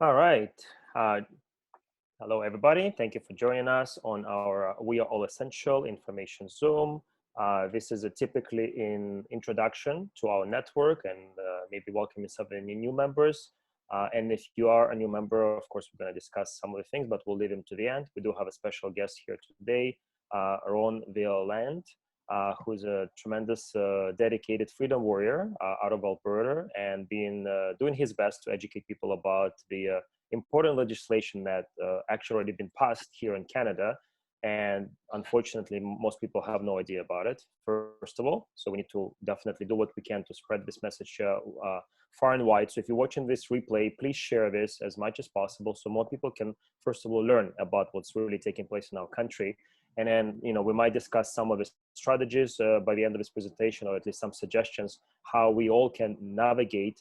All right. Uh, Hello, everybody. Thank you for joining us on our We Are All Essential Information Zoom. This is typically an introduction to our network and maybe welcoming some of the new members. And if you are a new member, of course, we're going to discuss some of the things, but we'll leave him to the end. We do have a special guest here today, Vaillant, who's a tremendous dedicated freedom warrior out of Alberta and doing his best to educate people about the important legislation that actually already been passed here in Canada. And unfortunately, most people have no idea about it, first of all. So we need to definitely do what we can to spread this message far and wide. So if you're watching this replay, please share this as much as possible so more people can, first of all, learn about what's really taking place in our country. And then, we might discuss some of the strategies by the end of this presentation, or at least some suggestions how we all can navigate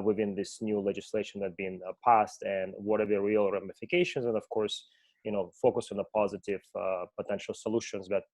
within this new legislation that's been passed, and what are the real ramifications, and of course, focus on the positive potential solutions that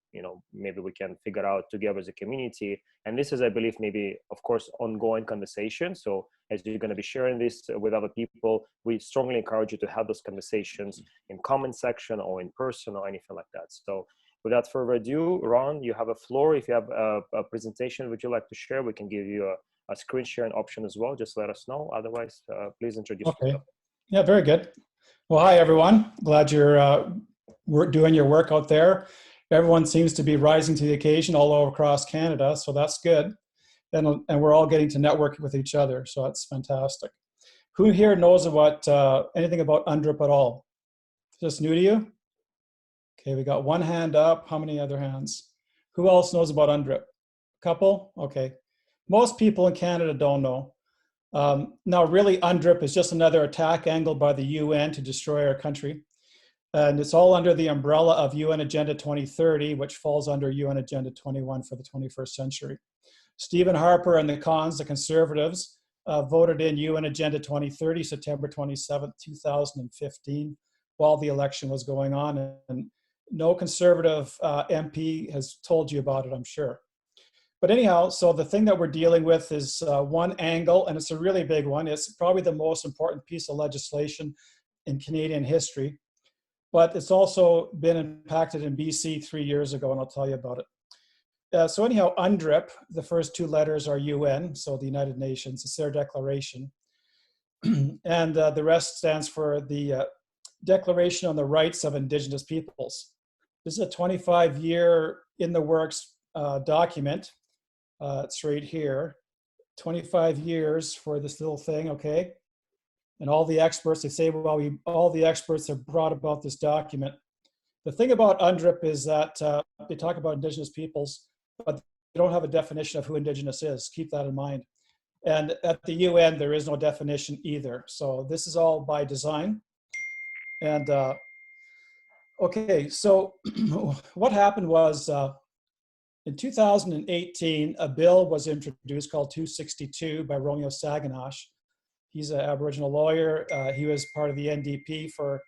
maybe we can figure out together as a community. And this is, I believe, maybe of course ongoing conversation. So as you're going to be sharing this with other people, we strongly encourage you to have those conversations in comment section or in person or anything like that. So without further ado, Ron, you have a floor. If you have a presentation would you like to share, we can give you a screen sharing option as well. Just let us know. Otherwise, please introduce yourself. Yeah, very good. Well, hi, everyone. Glad you're doing your work out there. Everyone seems to be rising to the occasion all over across Canada, so that's good. And we're all getting to network with each other, so that's fantastic. Who here knows anything about UNDRIP at all? Is this new to you? Okay, we got one hand up. How many other hands? Who else knows about UNDRIP? Couple? Okay. Most people in Canada don't know. Now, really, UNDRIP is just another attack angle by the UN to destroy our country. And it's all under the umbrella of UN Agenda 2030, which falls under UN Agenda 21 for the 21st century. Stephen Harper and the Cons, the Conservatives, voted in UN Agenda 2030, September 27, 2015, while the election was going on. And no Conservative MP has told you about it, I'm sure. But anyhow, so the thing that we're dealing with is one angle, and it's a really big one. It's probably the most important piece of legislation in Canadian history. But it's also been impacted in BC 3 years ago, and I'll tell you about it. So anyhow, UNDRIP, the first two letters are UN, so the United Nations. It's their declaration. And the rest stands for the Declaration on the Rights of Indigenous Peoples. This is a 25-year in the works document. It's right here, 25 years for this little thing, okay? And all the experts, they say, well, all the experts have brought about this document. The thing about UNDRIP is that they talk about Indigenous peoples, but they don't have a definition of who Indigenous is. Keep that in mind. And at the UN, there is no definition either. So this is all by design. And okay, so what happened was, in 2018, a bill was introduced called 262 by Romeo Saginash. He's an Aboriginal lawyer. He was part of the NDP for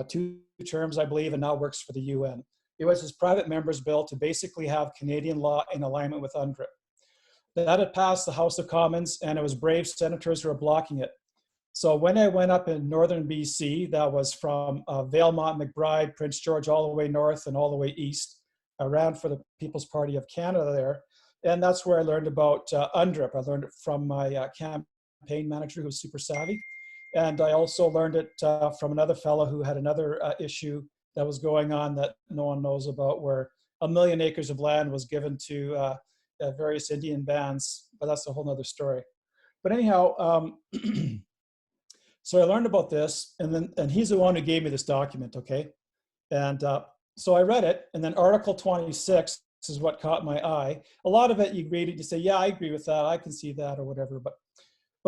2 terms, I believe, and now works for the UN. It was his private member's bill to basically have Canadian law in alignment with UNDRIP. That had passed the House of Commons, and it was Brave senators who were blocking it. So when I went up in northern BC, that was from Vaillant, McBride, Prince George, all the way north and all the way east, I ran for the People's Party of Canada there. And that's where I learned about UNDRIP. I learned it from my campaign manager, who was super savvy. And I also learned it from another fellow who had another issue that was going on that no one knows about, where 1 million acres of land was given to various Indian bands, but that's a whole nother story. But anyhow, so I learned about this, and he's the one who gave me this document, okay? And so I read it, and then Article 26 is what caught my eye. A lot of it, you read it, you say, yeah, I agree with that, I can see that, or whatever. But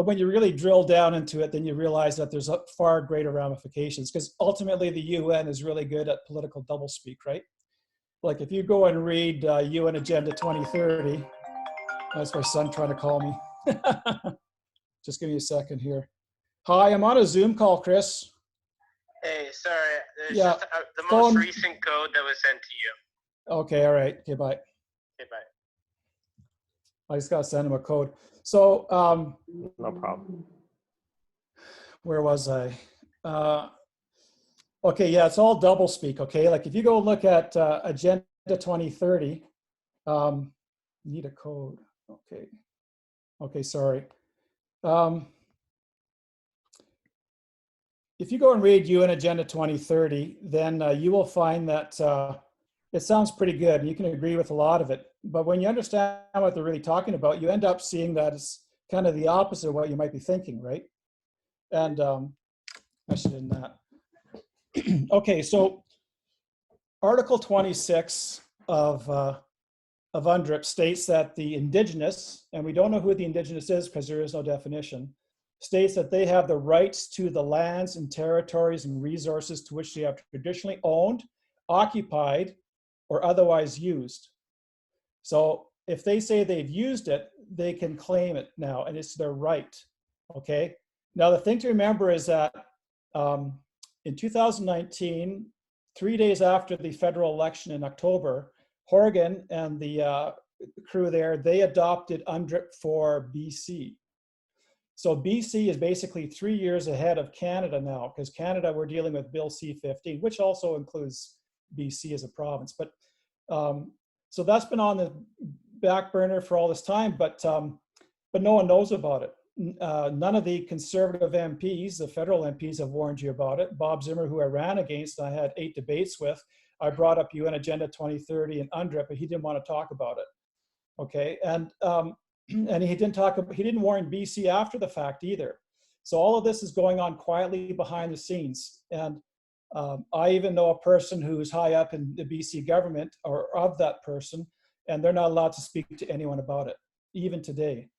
when you really drill down into it, then you realize that there's far greater ramifications, because ultimately the UN is really good at political doublespeak, right? Like if you go and read UN Agenda 2030, that's my son trying to call me. Just give me a second here. Hi, I'm on a Zoom call, Chris. Hey, sorry. There's Yeah, just the most recent code that was sent to you. Okay, all right. Okay, bye. Okay, bye. I just got to send him a code. So, No problem. Where was I? Okay, yeah, it's all double speak, okay? Like if you go look at Agenda 2030, need a code, okay. Okay, sorry. If you go and read UN Agenda 2030, then you will find that it sounds pretty good and you can agree with a lot of it. But when you understand what they're really talking about, you end up seeing that it's kind of the opposite of what you might be thinking, right? And I should end that. Okay, so Article 26 of UNDRIP states that the indigenous, and we don't know who the indigenous is because there is no definition, states that they have the rights to the lands and territories and resources to which they have traditionally owned, occupied, or otherwise used. So if they say they've used it, they can claim it now, and it's their right, okay? Now the thing to remember is that in 2019, 3 days after the federal election in October, Horgan and the crew there, they adopted UNDRIP for BC. So BC is basically 3 years ahead of Canada now, because Canada, we're dealing with Bill C-15, which also includes BC as a province. But so that's been on the back burner for all this time, but no one knows about it. None of the conservative MPs, the federal MPs, have warned you about it. Bob Zimmer, who I ran against, I had 8 debates with. I brought up UN Agenda 2030 and UNDRIP, but he didn't want to talk about it. Okay, and he didn't warn BC after the fact either. So all of this is going on quietly behind the scenes. And I even know a person who's high up in the BC government, or of that person, and they're not allowed to speak to anyone about it, even today.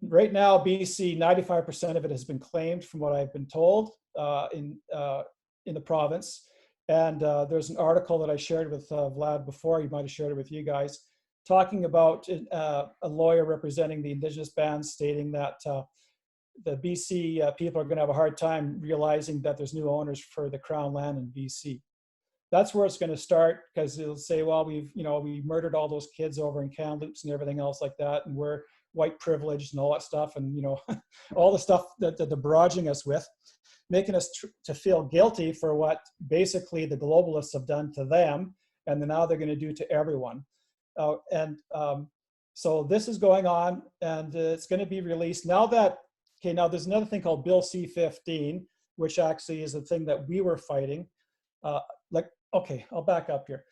Right now, BC, 95% of it has been claimed, from what I've been told, in the province. And there's an article that I shared with Vlad before, you might have shared it with you guys, talking about a lawyer representing the Indigenous bands stating that the BC people are going to have a hard time realizing that there's new owners for the Crown land in BC. That's where it's going to start, because it'll say, well, we murdered all those kids over in Kamloops and everything else like that, and we're white privileged and all that stuff, and all the stuff that they're barraging us with, making us to feel guilty for what basically the globalists have done to them, and then now they're going to do to everyone. So this is going on, and it's going to be released now that, okay, now there's another thing called Bill C-15, which actually is the thing that we were fighting. Okay, I'll back up here.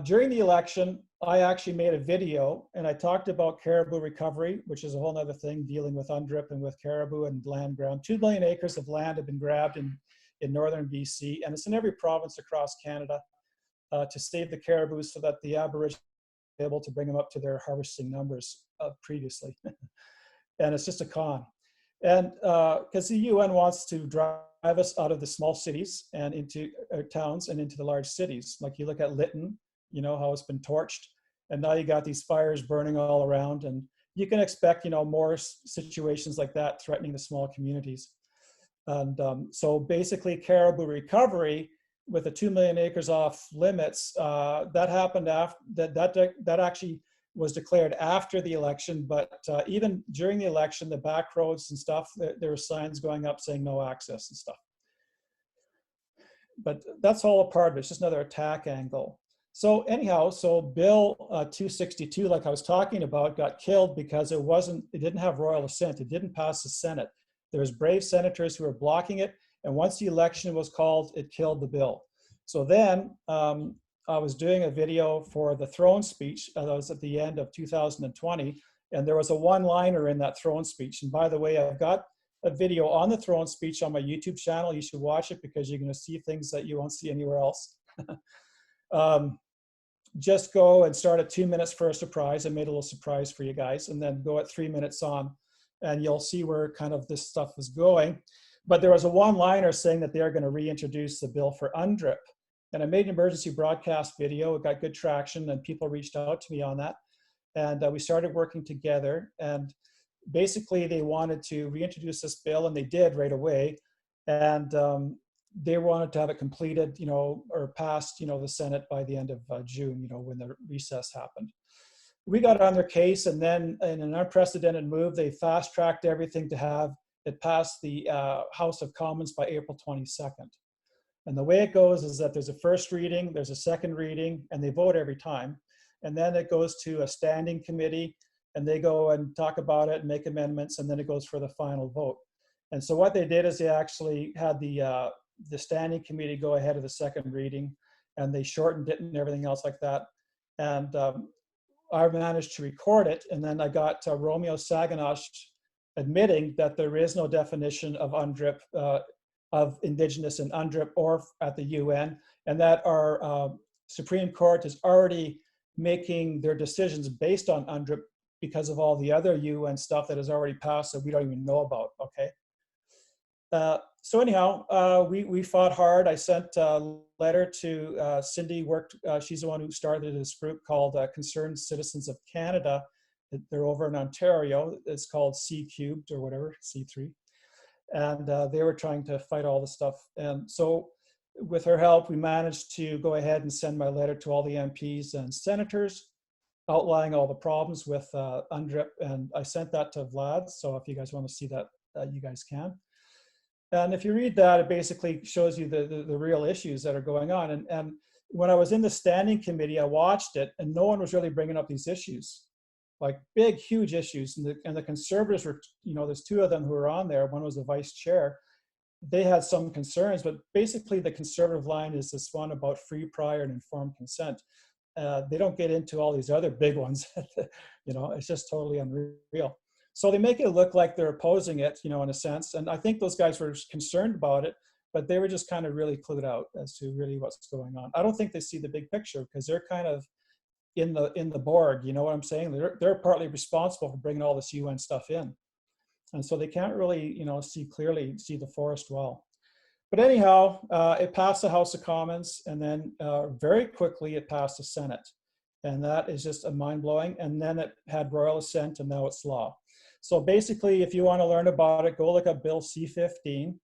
During the election, I actually made a video and I talked about caribou recovery, which is a whole other thing, dealing with UNDRIP and with caribou and land grab. 2 million acres of land have been grabbed in northern BC, and it's in every province across Canada to save the caribou so that the Aboriginals are able to bring them up to their harvesting numbers previously. And it's just a con. And because the UN wants to drive us out of the small cities and into towns and into the large cities. Like you look at Lytton, how it's been torched, and now you got these fires burning all around, and you can expect, more situations like that threatening the small communities. And so basically caribou recovery with the 2 million acres off limits, that happened after, that actually was declared after the election, but even during the election, the back roads and stuff, there were signs going up saying no access and stuff. But that's all a part of it. It's just another attack angle. So anyhow, so Bill 262, like I was talking about, got killed because it didn't have royal assent. It didn't pass the Senate. There's brave senators who were blocking it, and once the election was called, it killed the bill. So then I was doing a video for the throne speech. That was at the end of 2020, and there was a one-liner in that throne speech. And by the way, I've got a video on the throne speech on my YouTube channel. You should watch it because you're going to see things that you won't see anywhere else. Just go and start at 2 minutes for a surprise. I made a little surprise for you guys, and then go at 3 minutes on, and you'll see where kind of this stuff is going. But there was a one-liner saying that they're going to reintroduce the bill for UNDRIP. And I made an emergency broadcast video. It got good traction, and people reached out to me on that. And we started working together. And basically, they wanted to reintroduce this bill, and they did right away. And they wanted to have it completed, or passed, the Senate by the end of June, when the recess happened. We got on their case, and then in an unprecedented move, they fast-tracked everything to have it passed the House of Commons by April 22nd. And the way it goes is that there's a first reading, there's a second reading, and they vote every time. And then it goes to a standing committee, and they go and talk about it and make amendments, and then it goes for the final vote. And so what they did is they actually had the standing committee go ahead of the second reading, and they shortened it and everything else like that. And I managed to record it, and then I got Romeo Saginaw admitting that there is no definition of UNDRIP, of Indigenous in UNDRIP or at the UN, and that our Supreme Court is already making their decisions based on UNDRIP because of all the other UN stuff that has already passed that we don't even know about, okay? So anyhow, we fought hard. I sent a letter to Cindy, she's the one who started this group called Concerned Citizens of Canada. They're over in Ontario. It's called C-cubed or whatever, C3. And they were trying to fight all this stuff. And so with her help, we managed to go ahead and send my letter to all the MPs and senators, outlining all the problems with UNDRIP. And I sent that to Vlad. So if you guys want to see that, you guys can. And if you read that, it basically shows you the real issues that are going on. And when I was in the standing committee, I watched it, and no one was really bringing up these issues, like big, huge issues. And the conservatives were, there's two of them who were on there. One was the vice chair. They had some concerns, but basically the conservative line is this one about free, prior, and informed consent. They don't get into all these other big ones. It's just totally unreal. So they make it look like they're opposing it, in a sense. And I think those guys were concerned about it, but they were just kind of really clued out as to really what's going on. I don't think they see the big picture because they're kind of in the Borg, you know what I'm saying? They're partly responsible for bringing all this UN stuff in. And so they can't really, see the forest well. But anyhow, it passed the House of Commons, and then very quickly it passed the Senate. And that is just a mind-blowing. And then it had royal assent, and now it's law. So basically, if you want to learn about it, go look at Bill C-15.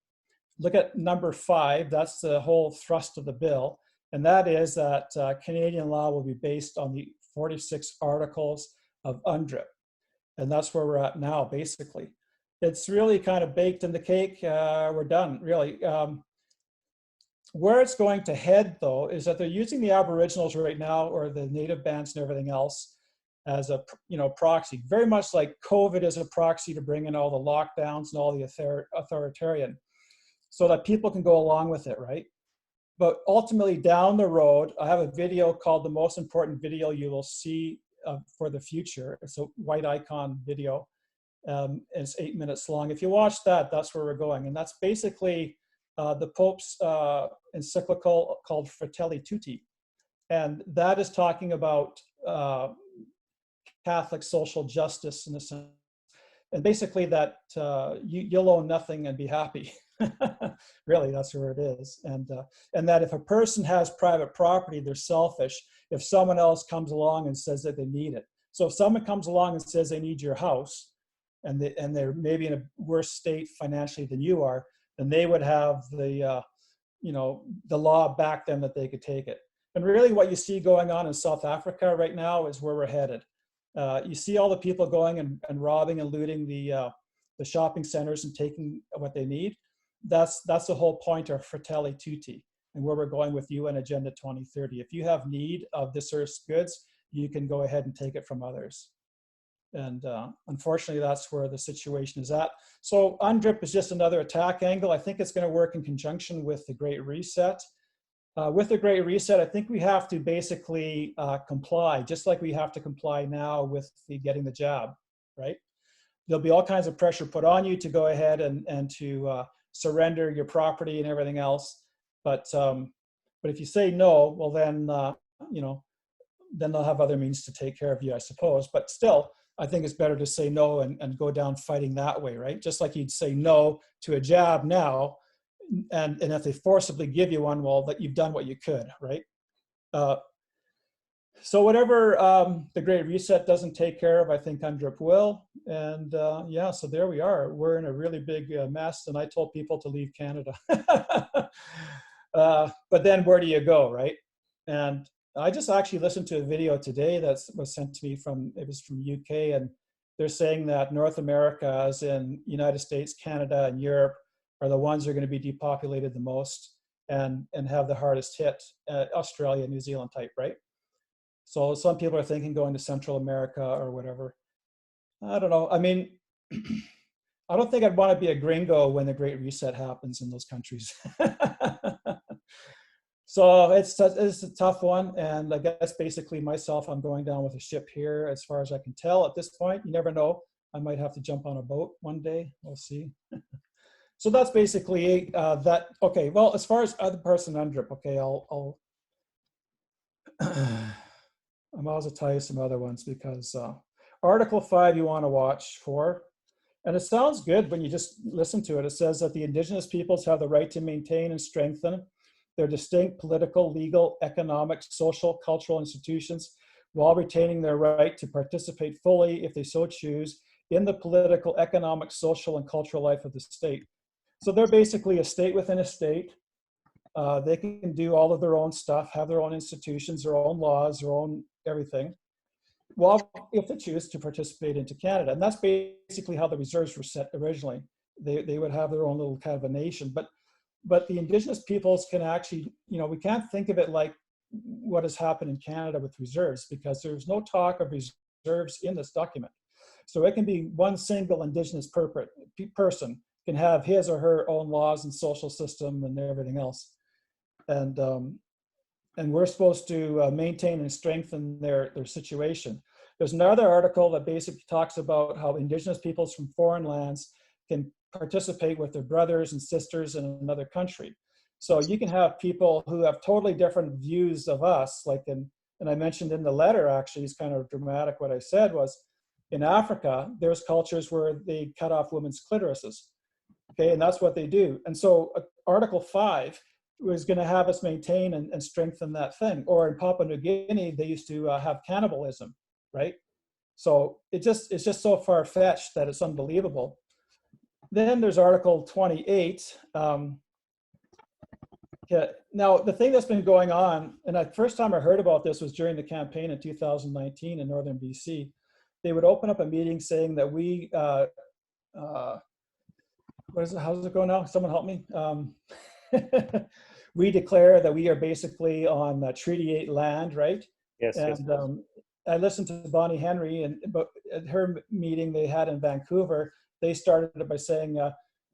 Look at number 5. That's the whole thrust of the bill. And that is that Canadian law will be based on the 46 articles of UNDRIP. And that's where we're at now, basically. It's really kind of baked in the cake. We're done, really. Where it's going to head, though, is that they're using the Aboriginals right now, or the native bands and everything else, as a proxy, very much like COVID is a proxy to bring in all the lockdowns and all the authoritarian, so that people can go along with it, right? But ultimately down the road, I have a video called The Most Important Video You Will See for the Future. It's a white icon video. It's 8 minutes long. If you watch that, that's where we're going. And that's basically the Pope's encyclical called Fratelli Tutti. And that is talking about Catholic social justice in a sense, and basically that you'll own nothing and be happy. Really, that's where it is. And that if a person has private property, they're selfish if someone else comes along and says that they need it. So if someone comes along and says they need your house, and they're maybe in a worse state financially than you are, then they would have the law back them that they could take it. And really what you see going on in South Africa right now is where we're headed. You see all the people going and robbing and looting the shopping centers and taking what they need. That's the whole point of Fratelli Tutti, and where we're going with UN Agenda 2030. If you have need of this earth's goods, you can go ahead and take it from others. And unfortunately, that's where the situation is at. So UNDRIP is just another attack angle. I think it's going to work in conjunction with the Great Reset. With the Great Reset, I think we have to basically comply, just like we have to comply now with getting the jab, right? There'll be all kinds of pressure put on you to go ahead and to surrender your property and everything else. But if you say no, well then, then they'll have other means to take care of you, I suppose. But still, I think it's better to say no and go down fighting that way, right? Just like you'd say no to a jab now, and if they forcibly give you one, well, that you've done what you could, right? So whatever the Great Reset doesn't take care of, I think UNDRIP will. And yeah, so there we are. We're in a really big mess, and I told people to leave Canada. But then where do you go, right? And I just actually listened to a video today that was sent to me from UK, and they're saying that North America, as in United States, Canada, and Europe, are the ones that are going to be depopulated the most and have the hardest hit, Australia, New Zealand type, right? So some people are thinking going to Central America or whatever. I don't know. I mean, I don't think I'd want to be a gringo when the Great Reset happens in those countries. So it's a tough one. And I guess basically myself, I'm going down with a ship here as far as I can tell at this point. You never know. I might have to jump on a boat one day. We'll see. So that's basically that. Okay, well, as far as other parts in UNDRIP, okay, I'll I'm also tell you some other ones because Article 5 you want to watch for. And it sounds good when you just listen to it. It says that the Indigenous peoples have the right to maintain and strengthen their distinct political, legal, economic, social, cultural institutions while retaining their right to participate fully, if they so choose, in the political, economic, social, and cultural life of the state. So they're basically a state within a state. They can do all of their own stuff, have their own institutions, their own laws, their own everything. Well, if they choose to participate into Canada. And that's basically how the reserves were set originally. They would have their own little kind of a nation. But the Indigenous peoples can actually, we can't think of it like what has happened in Canada with reserves, because there's no talk of reserves in this document. So it can be one single Indigenous person can have his or her own laws and social system and everything else. And we're supposed to maintain and strengthen their situation. There's another article that basically talks about how Indigenous peoples from foreign lands can participate with their brothers and sisters in another country. So you can have people who have totally different views of us, and I mentioned in the letter, actually, it's kind of dramatic what I said was, in Africa, there's cultures where they cut off women's clitorises, okay, and that's what they do. And so Article 5 was going to have us maintain and strengthen that thing. Or in Papua New Guinea, they used to have cannibalism, right? So it's just so far-fetched that it's unbelievable. Then there's Article 28. Now, the thing that's been going on, and the first time I heard about this was during the campaign in 2019 in Northern BC. They would open up a meeting saying that we, how's it going now? Someone help me. We declare that we are basically on Treaty 8 land, right? Yes. And yes. I listened to Bonnie Henry, but at her meeting they had in Vancouver, they started it by saying,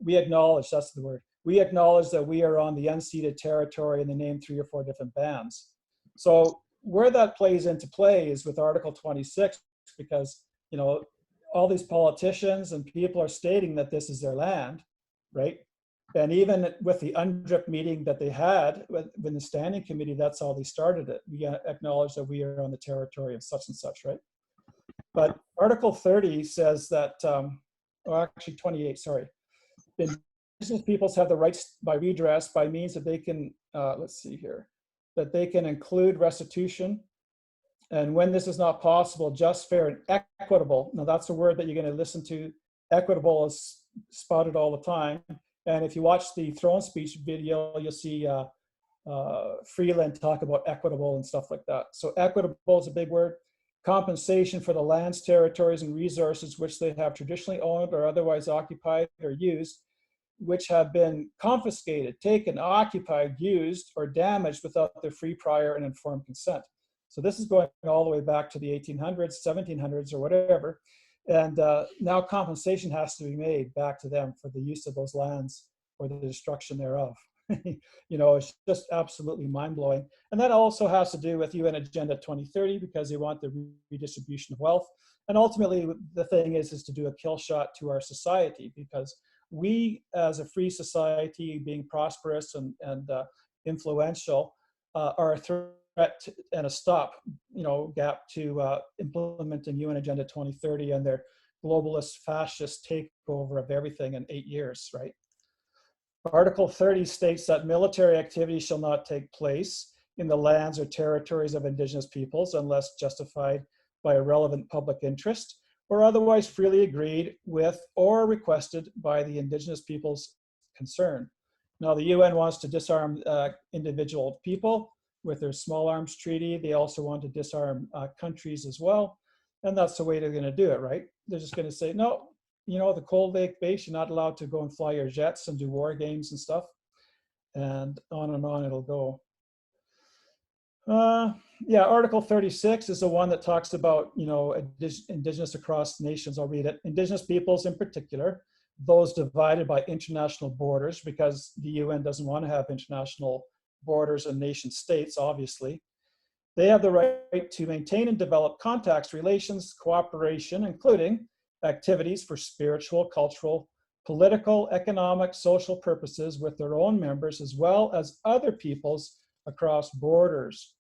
we acknowledge, that's the word, we acknowledge that we are on the unceded territory, and they named 3 or 4 different bands. So where that plays into play is with Article 26, because, all these politicians and people are stating that this is their land, right? And even with the UNDRIP meeting that they had with the standing committee, that's how they started it. We acknowledge that we are on the territory of such and such, right? But Article 30 says that, actually 28, sorry. Indigenous peoples have the rights by redress by means that they can, let's see here, that they can include restitution. And when this is not possible, just, fair, and equitable. Now that's a word that you're going to listen to. Equitable is spotted all the time. And if you watch the throne speech video, you'll see Freeland talk about equitable and stuff like that. So equitable is a big word. Compensation for the lands, territories, and resources which they have traditionally owned or otherwise occupied or used, which have been confiscated, taken, occupied, used, or damaged without their free, prior, and informed consent. So this is going all the way back to the 1800s, 1700s, or whatever. And now compensation has to be made back to them for the use of those lands or the destruction thereof. It's just absolutely mind-blowing. And that also has to do with UN Agenda 2030, because they want the redistribution of wealth. And ultimately, the thing is to do a kill shot to our society, because we, as a free society, being prosperous and influential, are a threat and a stop, gap to implementing UN Agenda 2030 and their globalist fascist takeover of everything in 8 years, right? Article 30 states that military activity shall not take place in the lands or territories of Indigenous peoples unless justified by a relevant public interest or otherwise freely agreed with or requested by the Indigenous peoples concerned. Now, the UN wants to disarm individual people with their small arms treaty. They also want to disarm countries as well. And that's the way they're going to do it, right? they're just going to say, no, you know, the Cold Lake base, you're not allowed to go and fly your jets and do war games and stuff. And on it'll go. Yeah, Article 36 is the one that talks about, you know, indigenous across nations. I'll read it. Indigenous peoples in particular, those divided by international borders, because the UN doesn't want to have international borders and nation states, obviously. They have the right to maintain and develop contacts, relations, cooperation, including activities for spiritual, cultural, political, economic, social purposes with their own members, as well as other peoples across borders.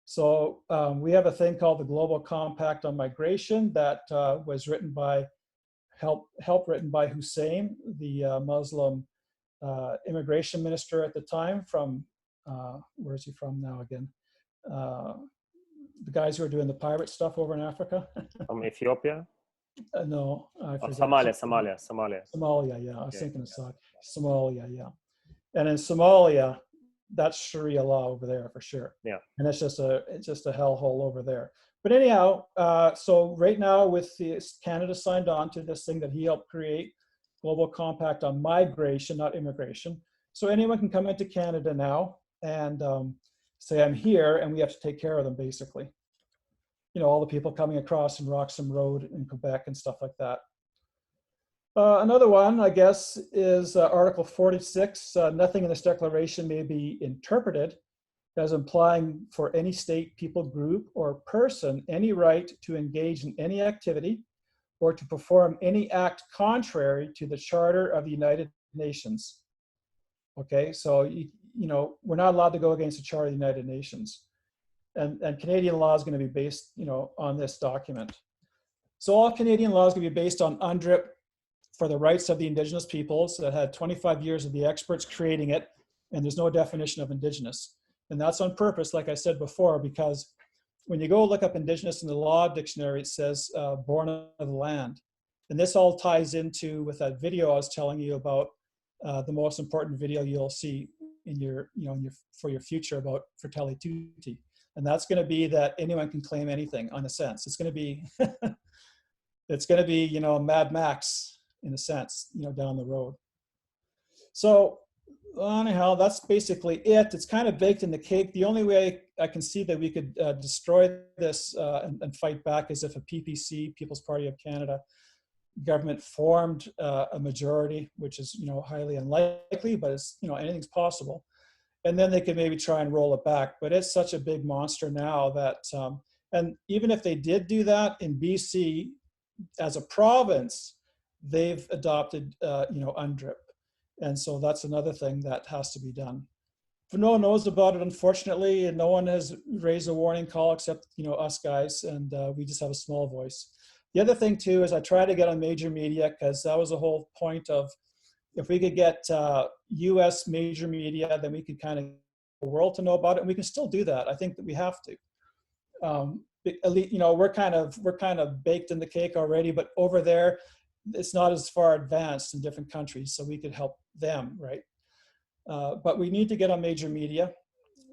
So we have a thing called the Global Compact on Migration that was written by, help written by Hussein, the Muslim immigration minister at the time from, where is he from now again? The guys who are doing the pirate stuff over in Africa. From Ethiopia? No, I forget. Somalia. Yeah. I was thinking of Somalia, yeah. And in Somalia, that's Sharia law over there for sure. Yeah. And it's just a hellhole over there. But anyhow, so right now with Canada signed on to this thing that he helped create, Global Compact on Migration, not immigration. So anyone can come into Canada now and say, I'm here, and we have to take care of them, basically. You know, all the people coming across in Roxham Road in Quebec and stuff like that. Another one, I guess, is Article 46. Nothing in this declaration may be interpreted as implying for any state, people, group, or person any right to engage in any activity or to perform any act contrary to the Charter of the United Nations. Okay, so, you know, we're not allowed to go against the Charter of the United Nations. And Canadian law is going to be based, you know, on this document. So all Canadian law is going to be based on UNDRIP for the rights of the Indigenous peoples that had 25 years of the experts creating it, and there's no definition of Indigenous. And that's on purpose, like I said before, because when you go look up Indigenous in the law dictionary, it says born of the land. And this all ties into with that video I was telling you about, the most important video you'll see in your, you know, for your future about Fratelli Tutti. And that's going to be that anyone can claim anything, in a sense. It's going to be, it's going to be, you know, Mad Max in a sense, you know, down the road. So anyhow, that's basically it. It's kind of baked in the cake. The only way I can see that we could destroy this and fight back is if a PPC, People's Party of Canada, government formed a majority, which is, you know, highly unlikely, but it's, you know, anything's possible. And then they could maybe try and roll it back. But it's such a big monster now that, and even if they did do that in BC, as a province, they've adopted, you know, UNDRIP. And so that's another thing that has to be done. But no one knows about it, unfortunately, and no one has raised a warning call except, you know, us guys, and we just have a small voice. The other thing too is I try to get on major media, because that was the whole point of, if we could get US major media, then we could kind of the world to know about it, and we can still do that. I think that we have to. You know, we're kind of baked in the cake already, but over there, it's not as far advanced in different countries, so we could help them, right? But we need to get on major media,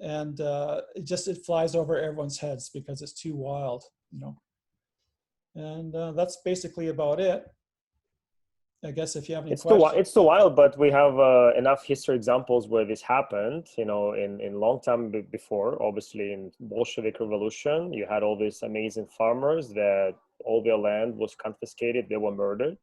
and it flies over everyone's heads because it's too wild, you know. And that's basically about it. I guess if you have any questions. It's too wild, but we have enough history examples where this happened, you know, in long time before. Obviously, in Bolshevik Revolution, you had all these amazing farmers that all their land was confiscated, they were murdered.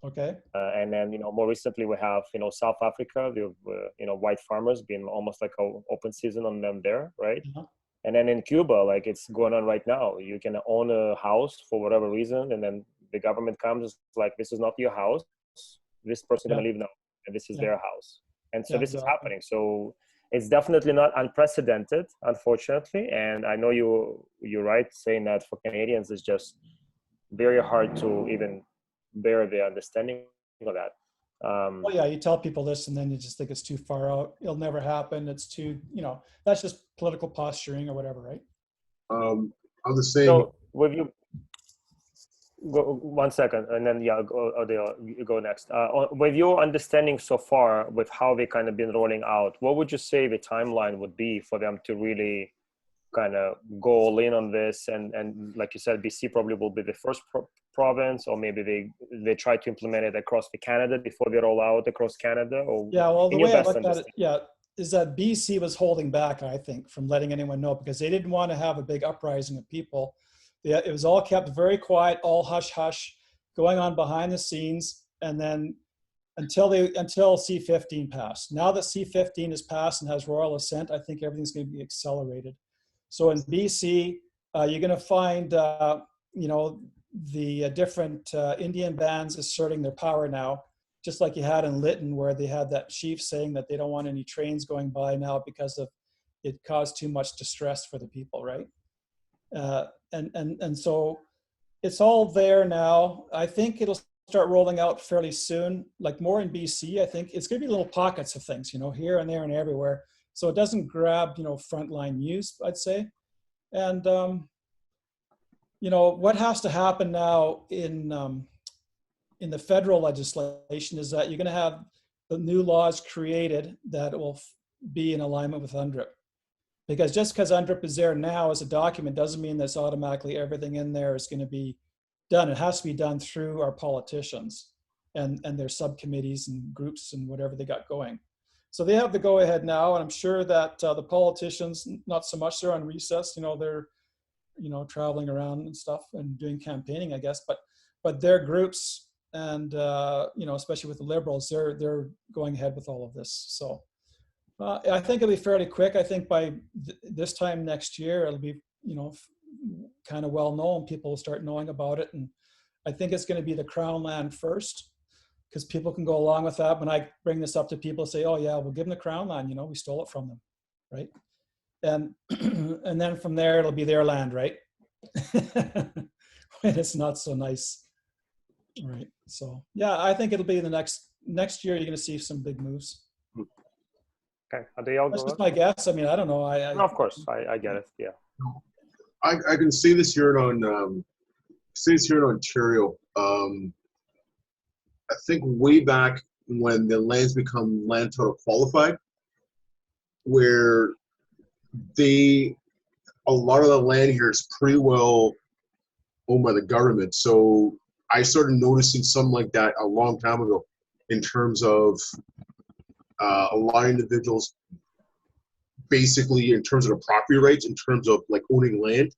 Okay. And then, you know, more recently we have, you know, South Africa, the you know, white farmers being almost like an open season on them there, right? Uh-huh. And then in Cuba, like it's going on right now. You can own a house for whatever reason, and then the government comes, it's like, this is not your house. This person gonna leave now, and this is their house. And so this is happening. So it's definitely not unprecedented, unfortunately. And I know you're right saying that for Canadians, it's just very hard to even bear the understanding of that. Well, yeah, you tell people this and then you just think it's too far out. It'll never happen. It's too, you know, that's just political posturing or whatever, right? I'm the same. So with you, go 1 second, and then you go next. With your understanding so far, with how they kind of been rolling out, what would you say the timeline would be for them to really kind of go all in on this? And like you said, BC probably will be the first province, or maybe they try to implement it across the Canada before they roll out across Canada? Or Yeah, well, the in your way I best looked at it, understanding? yeah, is that BC was holding back, I think, from letting anyone know because they didn't want to have a big uprising of people. It was all kept very quiet, all hush hush, going on behind the scenes, and then until C-15 passed. Now that C-15 is passed and has royal assent, I think everything's going to be accelerated. So in BC, you're going to find, you know, the different Indian bands asserting their power now, just like you had in Lytton, where they had that chief saying that they don't want any trains going by now because of it caused too much distress for the people, right? And so it's all there now. I think it'll start rolling out fairly soon, like more in BC. I think it's going to be little pockets of things, you know, here and there and everywhere. So it doesn't grab, you know, frontline news, I'd say. And, you know, what has to happen now in the federal legislation is that you're going to have the new laws created that will be in alignment with UNDRIP. Because just because UNDRIP is there now as a document doesn't mean that's automatically everything in there is going to be done. It has to be done through our politicians and their subcommittees and groups and whatever they got going. So they have the go ahead now, and I'm sure that the politicians, not so much, they're on recess, you know, they're, you know, traveling around and stuff and doing campaigning, I guess, but their groups and, you know, especially with the Liberals, they're going ahead with all of this. So I think it'll be fairly quick. I think by this time next year, it'll be, you know, kind of well known. People will start knowing about it. And I think it's going to be the Crown land first, because people can go along with that. When I bring this up to people, say, oh yeah, we'll give them the Crown land, you know, we stole it from them, right? And and then from there, it'll be their land, right? When it's not so nice, right? So yeah, I think it'll be the next year, you're going to see some big moves. Okay, are they all That's going? just my guess. I mean, I don't know. No, of course, I get it. Yeah. I can see this here in Ontario. I think way back when the lands become land title qualified, where a lot of the land here is pretty well owned by the government. So I started noticing something like that a long time ago, in terms of a lot of individuals, basically in terms of the property rights, in terms of like owning land.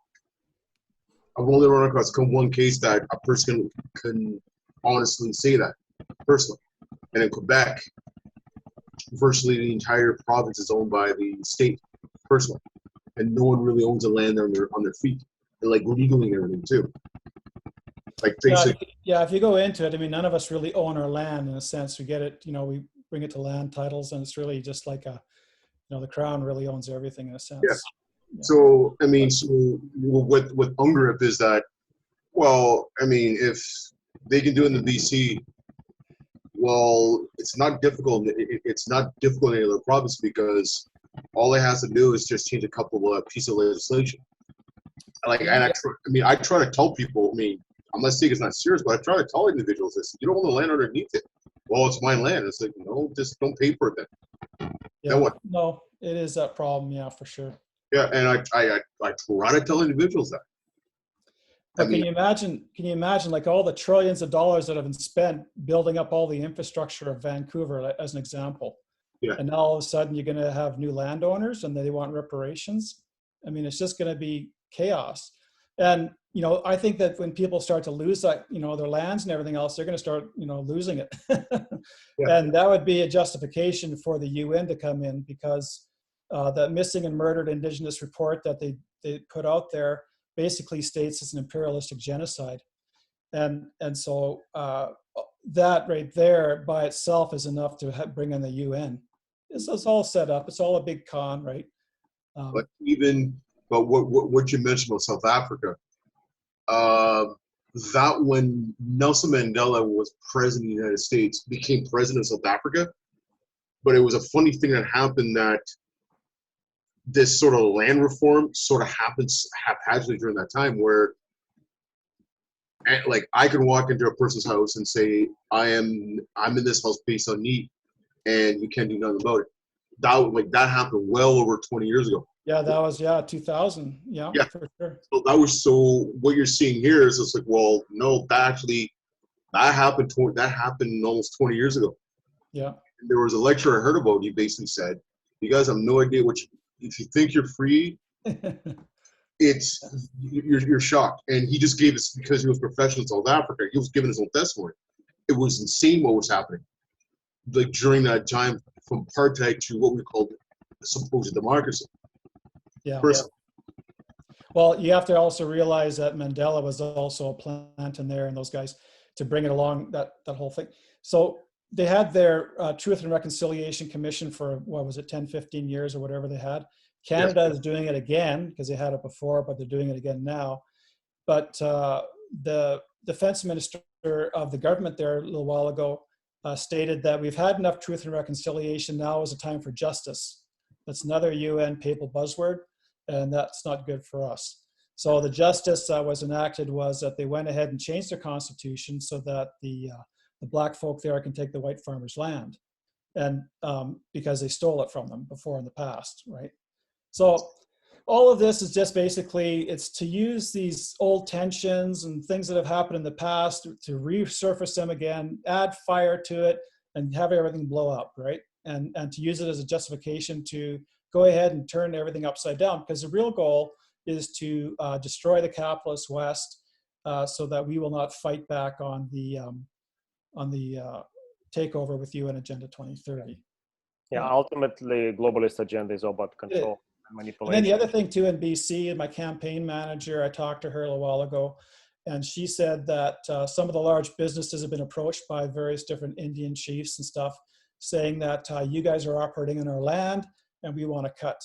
I've only run across one case that a person can honestly say that personally. And in Quebec, virtually the entire province is owned by the state personally, and no one really owns the land on their feet, and like legally and everything too. Like yeah, if you go into it, I mean, none of us really own our land in a sense. We get it, you know, we bring it to land titles, and it's really just like a, you know, the Crown really owns everything in a sense. Yeah. So I mean, so with UNDRIP is that, well, I mean, if they can do it in the BC, well, it's not difficult. It's not difficult in any other province, because all it has to do is just change a couple of pieces of legislation. Like, and I try to tell people. I mean, I'm not saying it's not serious, but I try to tell individuals this: you don't own the land underneath it. Well, it's my land. It's like, no, just don't pay for it then. Yeah, then what? No, it is that problem. Yeah, for sure. Yeah, and I try to tell individuals that. But can you imagine like all the trillions of dollars that have been spent building up all the infrastructure of Vancouver, as an example? Yeah. And now all of a sudden you're going to have new landowners and they want reparations. I mean, it's just going to be chaos. And, you know, I think that when people start to lose that, you know, their lands and everything else, they're going to start, you know, losing it. Yeah. And that would be a justification for the UN to come in, because that missing and murdered Indigenous report that they put out there basically states it's an imperialistic genocide. And so that right there by itself is enough to bring in the UN. It's all set up. It's all a big con, right? But what you mentioned about South Africa, that when Nelson Mandela was president of the United States, became president of South Africa, but it was a funny thing that happened, that this sort of land reform sort of happens haphazardly during that time, where like I can walk into a person's house and say, I'm in this house based on need, and you can't do nothing about it. That happened well over 20 years ago. Yeah, that was 2000. Yeah, Yeah. for sure. So that was what you're seeing here is it's like, well, no, that happened almost 20 years ago. Yeah. There was a lecture I heard about. He basically said, "You guys have no idea if you think you're free, you're shocked." And he just gave us, because he was professional in South Africa, he was giving his own testimony. It was insane what was happening, like during that time from apartheid to what we called supposed democracy. Yeah. First, Well, you have to also realize that Mandela was also a plant in there, and those guys to bring it along, that whole thing. So they had their Truth and Reconciliation Commission for, what was it, 10, 15 years or whatever they had. Canada is doing it again because they had it before, but they're doing it again now. But the defense minister of the government there a little while ago stated that we've had enough truth and reconciliation. Now is a time for justice. That's another UN papal buzzword, and that's not good for us. So the justice that was enacted was that they went ahead and changed their constitution so that the black folk there can take the white farmers' land, and because they stole it from them before in the past, right? So all of this is just basically, it's to use these old tensions and things that have happened in the past to resurface them again, add fire to it, and have everything blow up, right? And to use it as a justification to go ahead and turn everything upside down, because the real goal is to destroy the capitalist West so that we will not fight back on the takeover with UN Agenda 2030. Yeah, ultimately, globalist agenda is all about control. And then the other thing too, in BC, my campaign manager, I talked to her a little while ago, and she said that some of the large businesses have been approached by various different Indian chiefs and stuff, saying that you guys are operating on our land and we want to cut.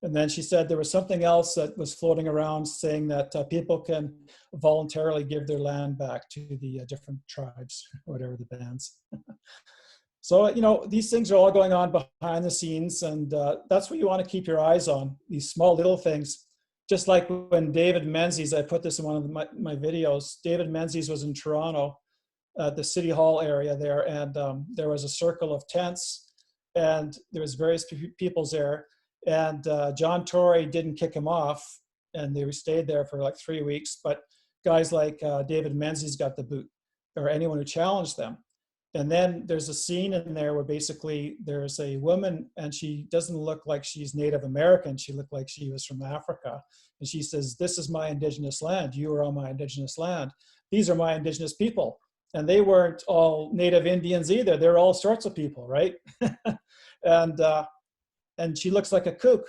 And then she said there was something else that was floating around saying that people can voluntarily give their land back to the different tribes, whatever the bands. So, you know, these things are all going on behind the scenes, and that's what you want to keep your eyes on, these small little things. Just like when David Menzies, I put this in one of my videos, David Menzies was in Toronto at the City Hall area there, and there was a circle of tents, and there was various peoples there, and John Tory didn't kick him off, and they stayed there for like 3 weeks, but guys like David Menzies got the boot, or anyone who challenged them. And then there's a scene in there where basically there's a woman, and she doesn't look like she's Native American. She looked like she was from Africa. And she says, "This is my indigenous land. You are on my indigenous land. These are my indigenous people." And they weren't all Native Indians either. They're all sorts of people, right? And she looks like a kook,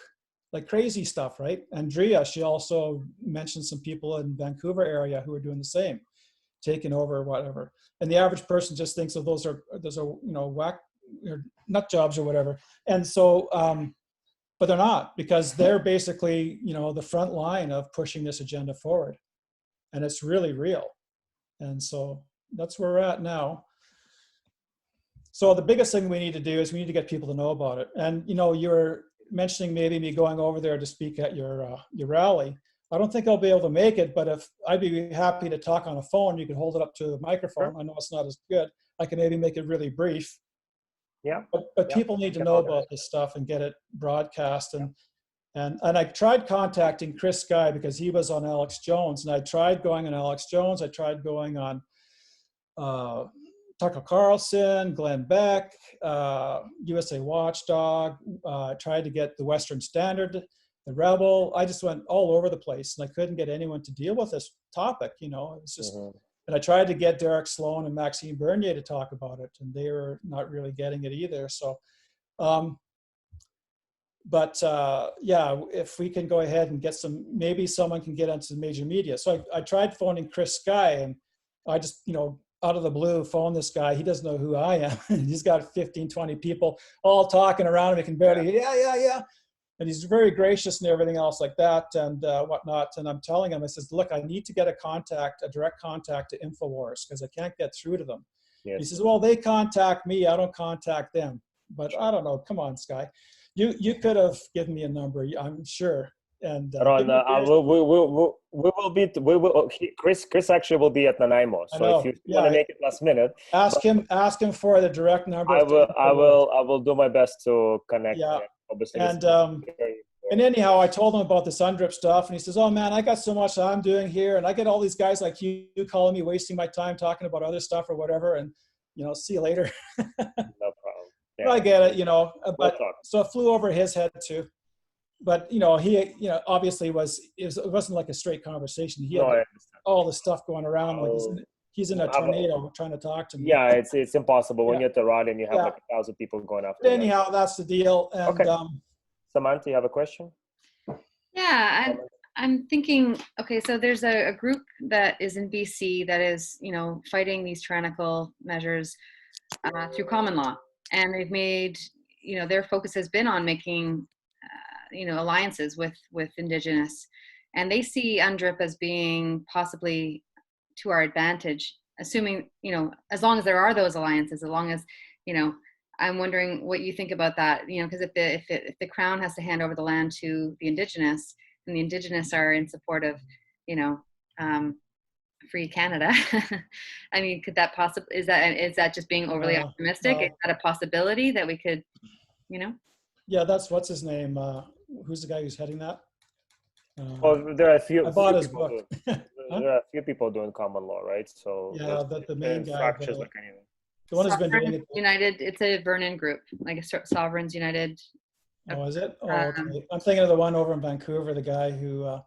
like crazy stuff, right? Andrea, she also mentioned some people in Vancouver area who are doing the same, taking over or whatever. And the average person just thinks of those are you know, whack or nut jobs or whatever. And so, but they're not, because they're basically, you know, the front line of pushing this agenda forward. And it's really real. And so that's where we're at now. So the biggest thing we need to do is we need to get people to know about it. And, you know, you were mentioning maybe me going over there to speak at your rally. I don't think I'll be able to make it, but if I'd be happy to talk on a phone, you can hold it up to the microphone. Sure. I know it's not as good. I can maybe make it really brief. Yeah. But people need to know about this stuff and get it broadcast. And I tried contacting Chris Guy because he was on Alex Jones, and I tried going on Alex Jones. I tried going on Tucker Carlson, Glenn Beck, USA Watchdog. Tried to get the Western Standard, the Rebel. I just went all over the place, and I couldn't get anyone to deal with this topic. You know, it's just. And I tried to get Derek Sloan and Maxime Bernier to talk about it, and they were not really getting it either. So, yeah, if we can go ahead and get maybe someone can get onto the major media. So I tried phoning Chris Guy, and I just, you know, out of the blue phoned this guy. He doesn't know who I am. He's got 15, 20 people all talking around him. He can barely, yeah. And he's very gracious and everything else like that and whatnot. And I'm telling him, I says, look, I need to get a direct contact to InfoWars because I can't get through to them. Yes. He says, well, they contact me. I don't contact them. But I don't know. Come on, Sky. You could have given me a number, I'm sure. And Chris actually will be at Nanaimo. So if you want to make it last minute, ask him for the direct number. I will do my best to connect. Yeah. Obviously, and And anyhow, I told him about this UNDRIP stuff, and he says, "Oh man, I got so much I'm doing here, and I get all these guys like you calling me, wasting my time talking about other stuff or whatever, and see you later." No problem. But I get it, We'll But talk. so it flew over his head too. But he, obviously it wasn't like a straight conversation. He had I understand. all the stuff going around, like he's in a tornado trying to talk to me. Yeah, it's impossible when Yeah. you're at the rod and you have Yeah. like 1,000 people going after But you. anyhow, that's the deal. And Okay. Samantha, you have a question? Yeah, I'm thinking, okay, so there's a group that is in BC that is, fighting these tyrannical measures through common law. And they've made, their focus has been on making, alliances with Indigenous. And they see UNDRIP as being possibly to our advantage, assuming, as long as there are those alliances, as long as, I'm wondering what you think about that, because if the Crown has to hand over the land to the Indigenous, and the Indigenous are in support of, free Canada, I mean, could that possibly, is that just being overly optimistic? Is that a possibility that we could, Yeah, that's what's his name? Who's the guy who's heading that? Well, there are a few. I bought his book. There are a few people doing common law, right? So yeah, the main guy. Like anything. The one who's been doing it. United, it's a Vernon group, like a Sovereigns United. Oh, is it? Oh, okay. I'm thinking of the one over in Vancouver, the guy who, I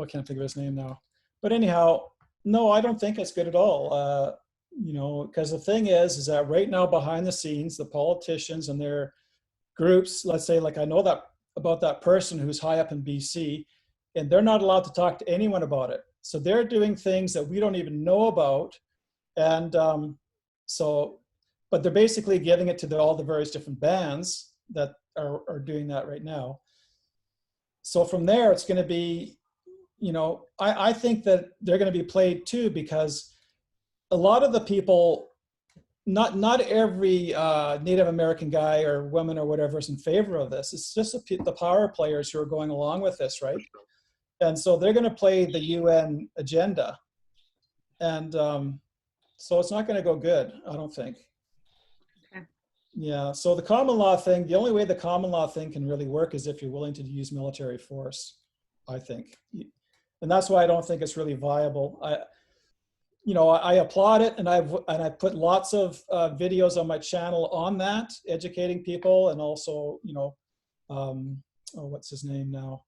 can't think of his name now. But anyhow, no, I don't think it's good at all. Because the thing is that right now behind the scenes, the politicians and their groups, let's say, like I know that about that person who's high up in BC, and they're not allowed to talk to anyone about it. So they're doing things that we don't even know about. And but they're basically giving it to all the various different bands that are doing that right now. So from there, it's going to be, I think that they're going to be played too, because a lot of the people, not every Native American guy or woman or whatever is in favor of this. It's just the power players who are going along with this, right? And so they're going to play the UN agenda. And so it's not going to go good, I don't think. Okay. Yeah, so the common law thing, the only way the common law thing can really work is if you're willing to use military force, I think. And that's why I don't think it's really viable. I applaud it, and I put lots of videos on my channel on that, educating people, and also, what's his name now?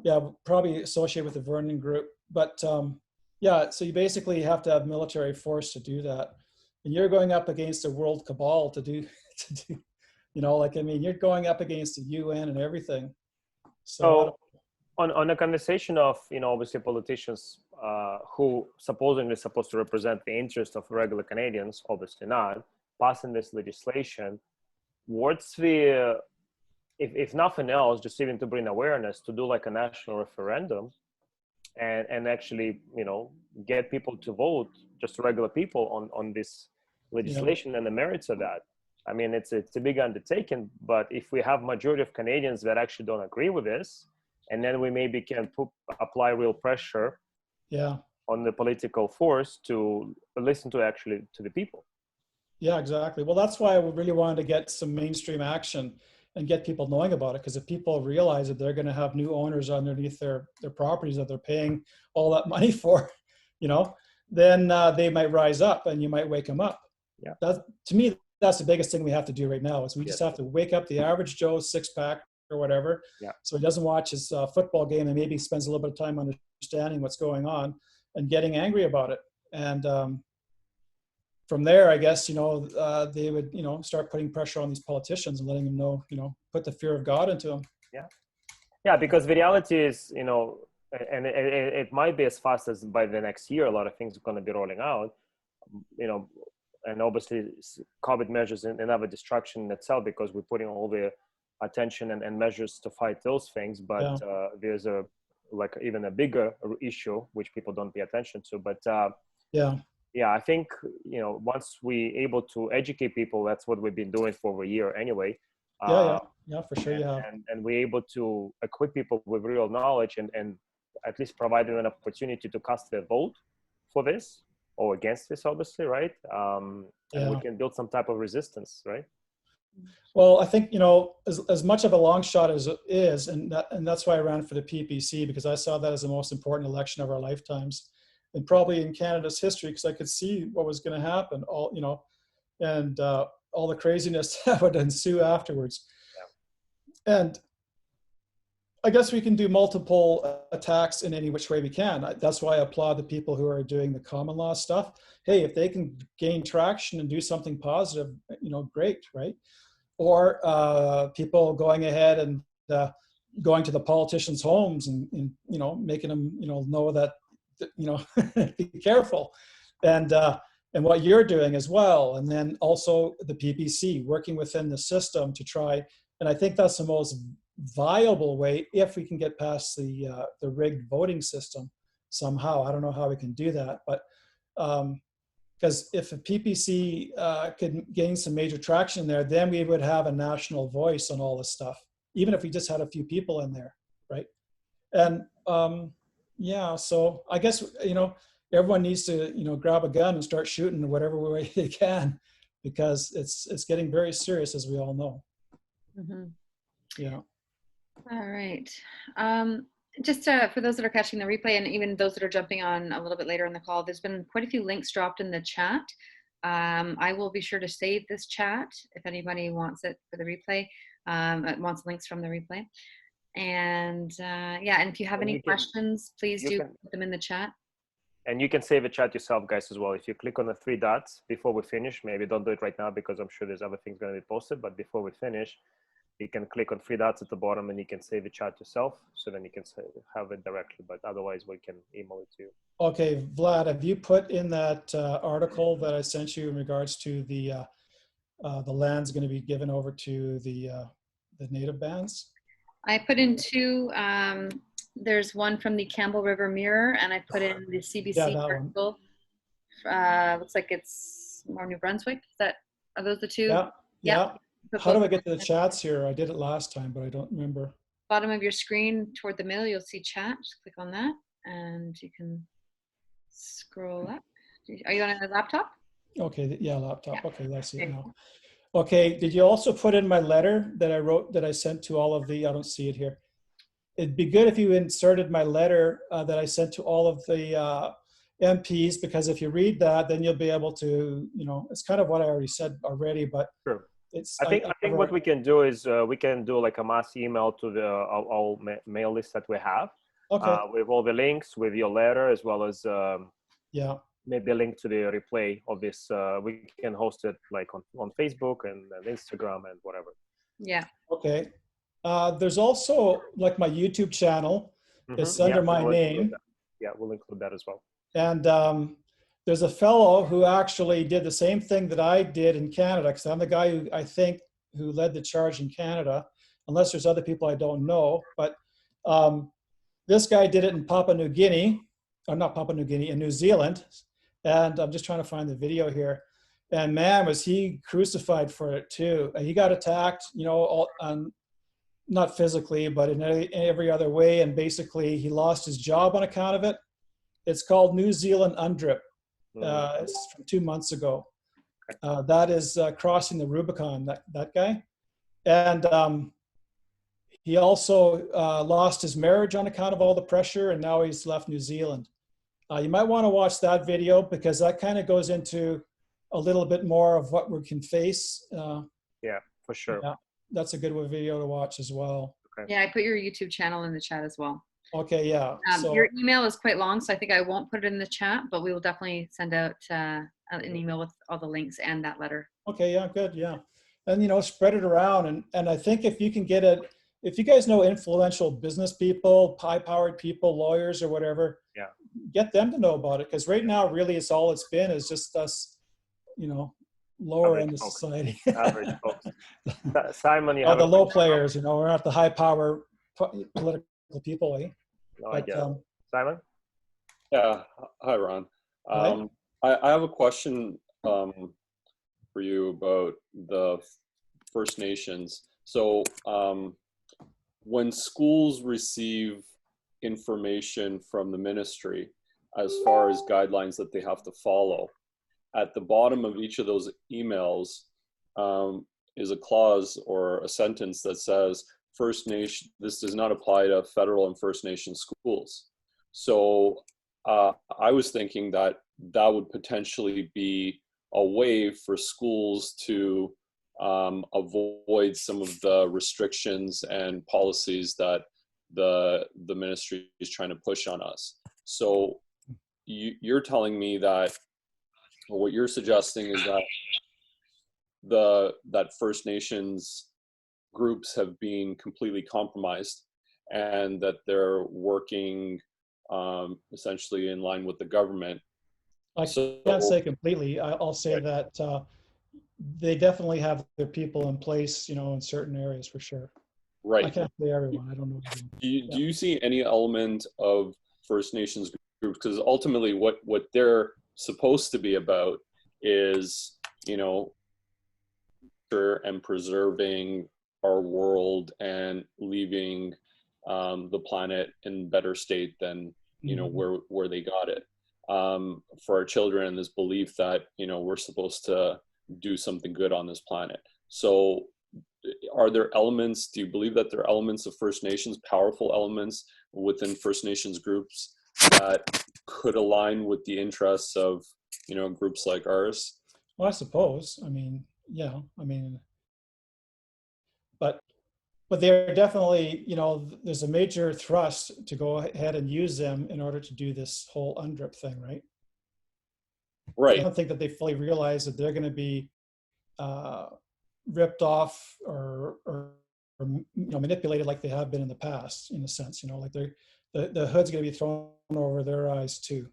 Yeah, probably associated with the Vernon group. But yeah, so you basically have to have military force to do that, and you're going up against a world cabal to do, you're going up against the UN and everything. So on a conversation of, obviously politicians who supposedly supposed to represent the interest of regular Canadians, obviously not, passing this legislation, what's the, if nothing else, just even to bring awareness, to do like a national referendum and actually, get people to vote, just regular people on this legislation and the merits of that. I mean, it's a big undertaking, but if we have majority of Canadians that actually don't agree with this, and then we maybe can apply real pressure on the political force to listen to the people. Yeah, exactly. Well, that's why I really wanted to get some mainstream action and get people knowing about it. Because if people realize that they're going to have new owners underneath their properties that they're paying all that money for, then they might rise up and you might wake them up. Yeah. To me, that's the biggest thing we have to do right now is we just have to wake up the average Joe six-pack or whatever. Yeah. So he doesn't watch his football game and maybe spends a little bit of time understanding what's going on and getting angry about it. And from there, I guess, they would, start putting pressure on these politicians and letting them know, put the fear of God into them. Yeah. Yeah, because the reality is, and it might be as fast as by the next year, a lot of things are going to be rolling out, and obviously COVID measures another destruction in itself because we're putting all the attention and measures to fight those things. But there's even a bigger issue, which people don't pay attention to. But I think, once we able to educate people, that's what we've been doing for over a year anyway. Yeah, for sure. And we're able to equip people with real knowledge and at least provide them an opportunity to cast their vote for this or against this, obviously, right? And we can build some type of resistance, right? Well, I think, you know, as much of a long shot as it is, and that's why I ran for the PPC, because I saw that as the most important election of our lifetimes, and probably in Canada's history, because I could see what was going to happen, all, you know, and all the craziness that would ensue afterwards. And I guess we can do multiple attacks in any which way we can. That's why I applaud the people who are doing the common law stuff. Hey, if they can gain traction and do something positive, you know, great, right? Or people going ahead and going to the politicians' homes and you know, making them, you know that, you know, be careful, and what you're doing as well. And then also the PPC working within the system to try, and I think that's the most viable way if we can get past the rigged voting system somehow. I don't know how we can do that, but because if a PPC could gain some major traction there, then we would have a national voice on all this stuff, even if we just had a few people in there, right? And yeah, so I guess, you know, everyone needs to, you know, grab a gun and start shooting in whatever way they can, because it's getting very serious, as we all know. Mm-hmm. Yeah. All right. Just for those that are catching the replay, and even those that are jumping on a little bit later in the call, there's been quite a few links dropped in the chat. I will be sure to save this chat if anybody wants it for the replay, wants links from the replay. And yeah, and if you have any questions, please do put them in the chat. And you can save a chat yourself, guys, as well. If you click on the 3 dots before we finish, maybe don't do it right now because I'm sure there's other things going to be posted, but before we finish, you can click on 3 dots at the bottom and you can save the chat yourself. So then you can have it directly, but otherwise we can email it to you. Okay, Vlad, have you put in that article that I sent you in regards to the land's going to be given over to the native bands? I put in 2, there's one from the Campbell River Mirror, and I put in the CBC article. Looks like it's more New Brunswick. Are those the 2? Yeah, yeah. How do I get to the chats here? I did it last time, but I don't remember. Bottom of your screen toward the middle, you'll see chat. Just click on that and you can scroll up. Are you on a laptop? Okay, yeah, laptop. Yeah. Okay, I see it now. Okay, did you also put in my letter that I wrote, that I sent to all of the, I don't see it here. It'd be good if you inserted my letter that I sent to all of the MPs, because if you read that, then you'll be able to, you know, it's kind of what I already said already, but sure. It's, I think what we can do is we can do like a mass email to the all mail list that we have. Okay. With all the links, with your letter, as well as yeah, maybe a link to the replay of this. We can host it like on Facebook and Instagram and whatever. Yeah. Okay. There's also like my YouTube channel. It's under my name. Yeah, we'll include that as well. And there's a fellow who actually did the same thing that I did in Canada, because I'm the guy who I think who led the charge in Canada, unless there's other people I don't know. But this guy did it in Papua New Guinea, or not Papua New Guinea, in New Zealand. And I'm just trying to find the video here. And man, was he crucified for it too. He got attacked, you know, not physically, but in every other way. And basically he lost his job on account of it. It's called New Zealand UNDRIP. It's from 2 months ago. That is crossing the Rubicon, that guy. And he also lost his marriage on account of all the pressure, and now he's left New Zealand. You might want to watch that video, because that kind of goes into a little bit more of what we can face. Yeah, for sure. Yeah, that's a good video to watch as well. Okay. Yeah, I put your YouTube channel in the chat as well. Okay, yeah. So, your email is quite long, so I think I won't put it in the chat, but we will definitely send out an email with all the links and that letter. Okay, yeah, good, yeah. And, you know, spread it around. And I think if you can get it, if you guys know influential business people, high-powered people, lawyers or whatever, yeah, get them to know about it. Because right now, really, it's all it's been is just us, you know, lower end of society. Average folks. Simon, you the low players, you know, we're not the high-power political people, eh? No, I get it. Simon? Yeah. Hi, Ron. I have a question for you about the First Nations. So when schools receive information from the ministry as far as guidelines that they have to follow, at the bottom of each of those emails, is a clause or a sentence that says First Nation, this does not apply to federal and First Nation schools. So I was thinking that that would potentially be a way for schools to avoid some of the restrictions and policies that the ministry is trying to push on us. So you're telling me that, or what you're suggesting is that that First Nations groups have been completely compromised, and that they're working essentially in line with the government. I can't say completely. I'll say that they definitely have their people in place, in certain areas for sure. Right. I can't say everyone. I don't know. Do you see any element of First Nations groups? Because ultimately, what they're supposed to be about is, and preserving our world and leaving the planet in better state than where they got it. For our children, this belief that we're supposed to do something good on this planet. So are there elements, do you believe that there are elements of First Nations, powerful elements within First Nations groups that could align with the interests of groups like ours? Well, I suppose. But they're definitely, there's a major thrust to go ahead and use them in order to do this whole UNDRIP thing, right? Right. I don't think that they fully realize that they're going to be ripped off or manipulated like they have been in the past, in a sense. Like the hood's going to be thrown over their eyes too.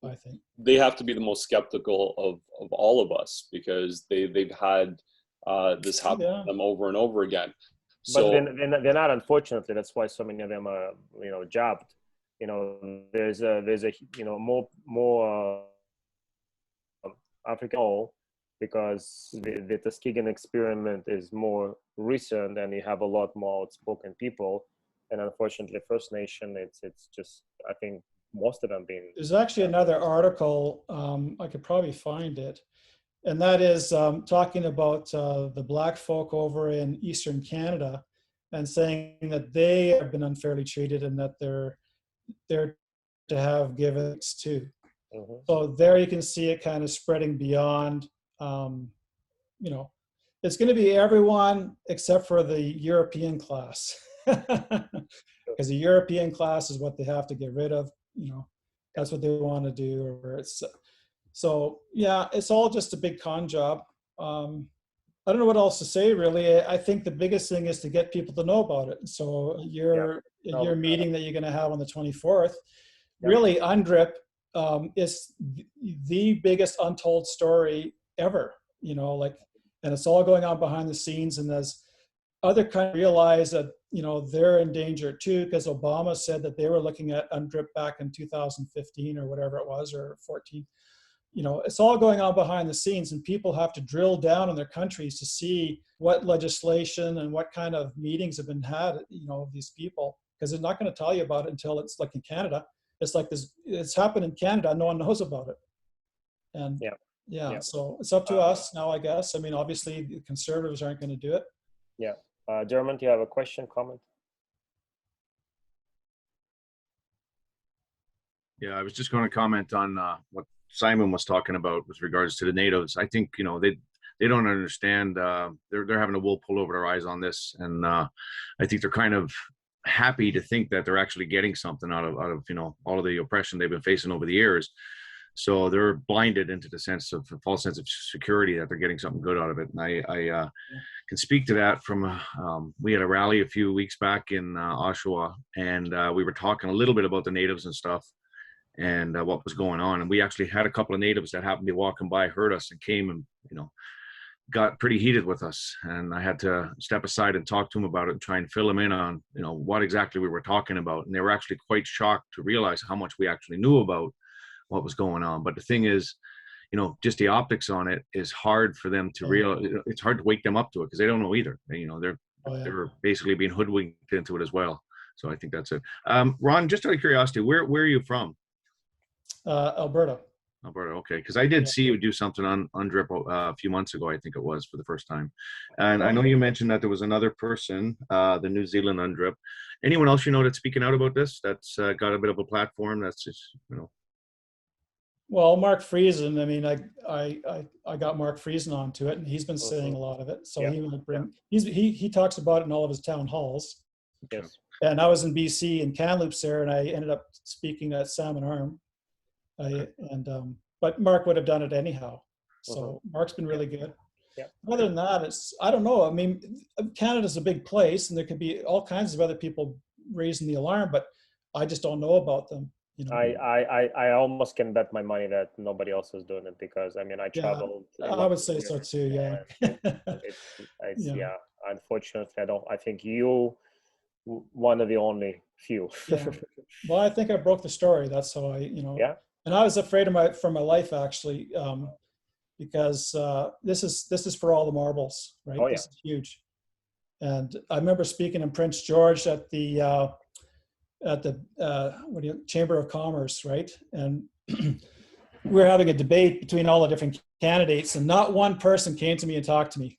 I think they have to be the most skeptical of all of us, because they've had this happen to them over and over again. But they're not, unfortunately. That's why so many of them are, jabbed. There's a more African, because the Tuskegee experiment is more recent, and you have a lot more outspoken people. And unfortunately, First Nation, it's just, I think most of them being. There's actually another article, I could probably find it, and that is talking about the Black folk over in Eastern Canada, and saying that they have been unfairly treated, and that they're to have givens too. Mm-hmm. So there you can see it kind of spreading beyond. It's going to be everyone except for the European class, because the European class is what they have to get rid of. That's what they want to do. So yeah, it's all just a big con job. I don't know what else to say, really. I think the biggest thing is to get people to know about it. So your meeting that you're going to have on the 24th, really, UNDRIP is the biggest untold story ever. And it's all going on behind the scenes. And as other countries realize that they're in danger too, because Obama said that they were looking at UNDRIP back in 2015 or whatever it was, or 14. It's all going on behind the scenes, and people have to drill down in their countries to see what legislation and what kind of meetings have been had, of these people, because they're not going to tell you about it until it's like in Canada. It's like this, it's happened in Canada, no one knows about it. And so it's up to us now, I guess. Obviously the Conservatives aren't going to do it. Yeah. Dermot, do you have a question, comment? Yeah, I was just going to comment on what Simon was talking about with regards to the natives. I think they don't understand. They're having a wool pulled over their eyes on this, and I think they're kind of happy to think that they're actually getting something out of all of the oppression they've been facing over the years. So they're blinded into the false sense of security that they're getting something good out of it. And I can speak to that from we had a rally a few weeks back in Oshawa, and we were talking a little bit about the natives and stuff, and what was going on. And we actually had a couple of natives that happened to be walking by, heard us, and came and, got pretty heated with us. And I had to step aside and talk to them about it and try and fill them in on, what exactly we were talking about. And they were actually quite shocked to realize how much we actually knew about what was going on. But the thing is, just the optics on it is hard for them to realize. It's hard to wake them up to it, because they don't know either. They're basically being hoodwinked into it as well. So I think that's it. Ron, just out of curiosity, where are you from? Alberta. Alberta, okay. Because I did see you do something on UNDRIP a few months ago, I think it was, for the first time. And I know you mentioned that there was another person, the New Zealand UNDRIP. Anyone else you know that's speaking out about this? That's got a bit of a platform. That's just, Well, Mark Friesen, I mean, I got Mark Friesen onto it, and he's been saying a lot of it. So he will bring. He talks about it in all of his town halls. Yes. And I was in BC in Kamloops there, and I ended up speaking at Salmon Arm. But Mark would have done it anyhow. So Mark's been really good. Yeah. Other than that, I don't know. I mean, Canada's a big place, and there could be all kinds of other people raising the alarm, but I just don't know about them. I almost can bet my money that nobody else is doing it, because I mean, I traveled. I would say so too. Yeah. Yeah. Unfortunately, I think you one of the only few. Well, I think I broke the story. That's how Yeah. And I was afraid for my life, actually, because this is for all the marbles, right? Oh, This is huge. And I remember speaking in Prince George at the Chamber of Commerce, right? And we were having a debate between all the different candidates, and not one person came to me and talked to me.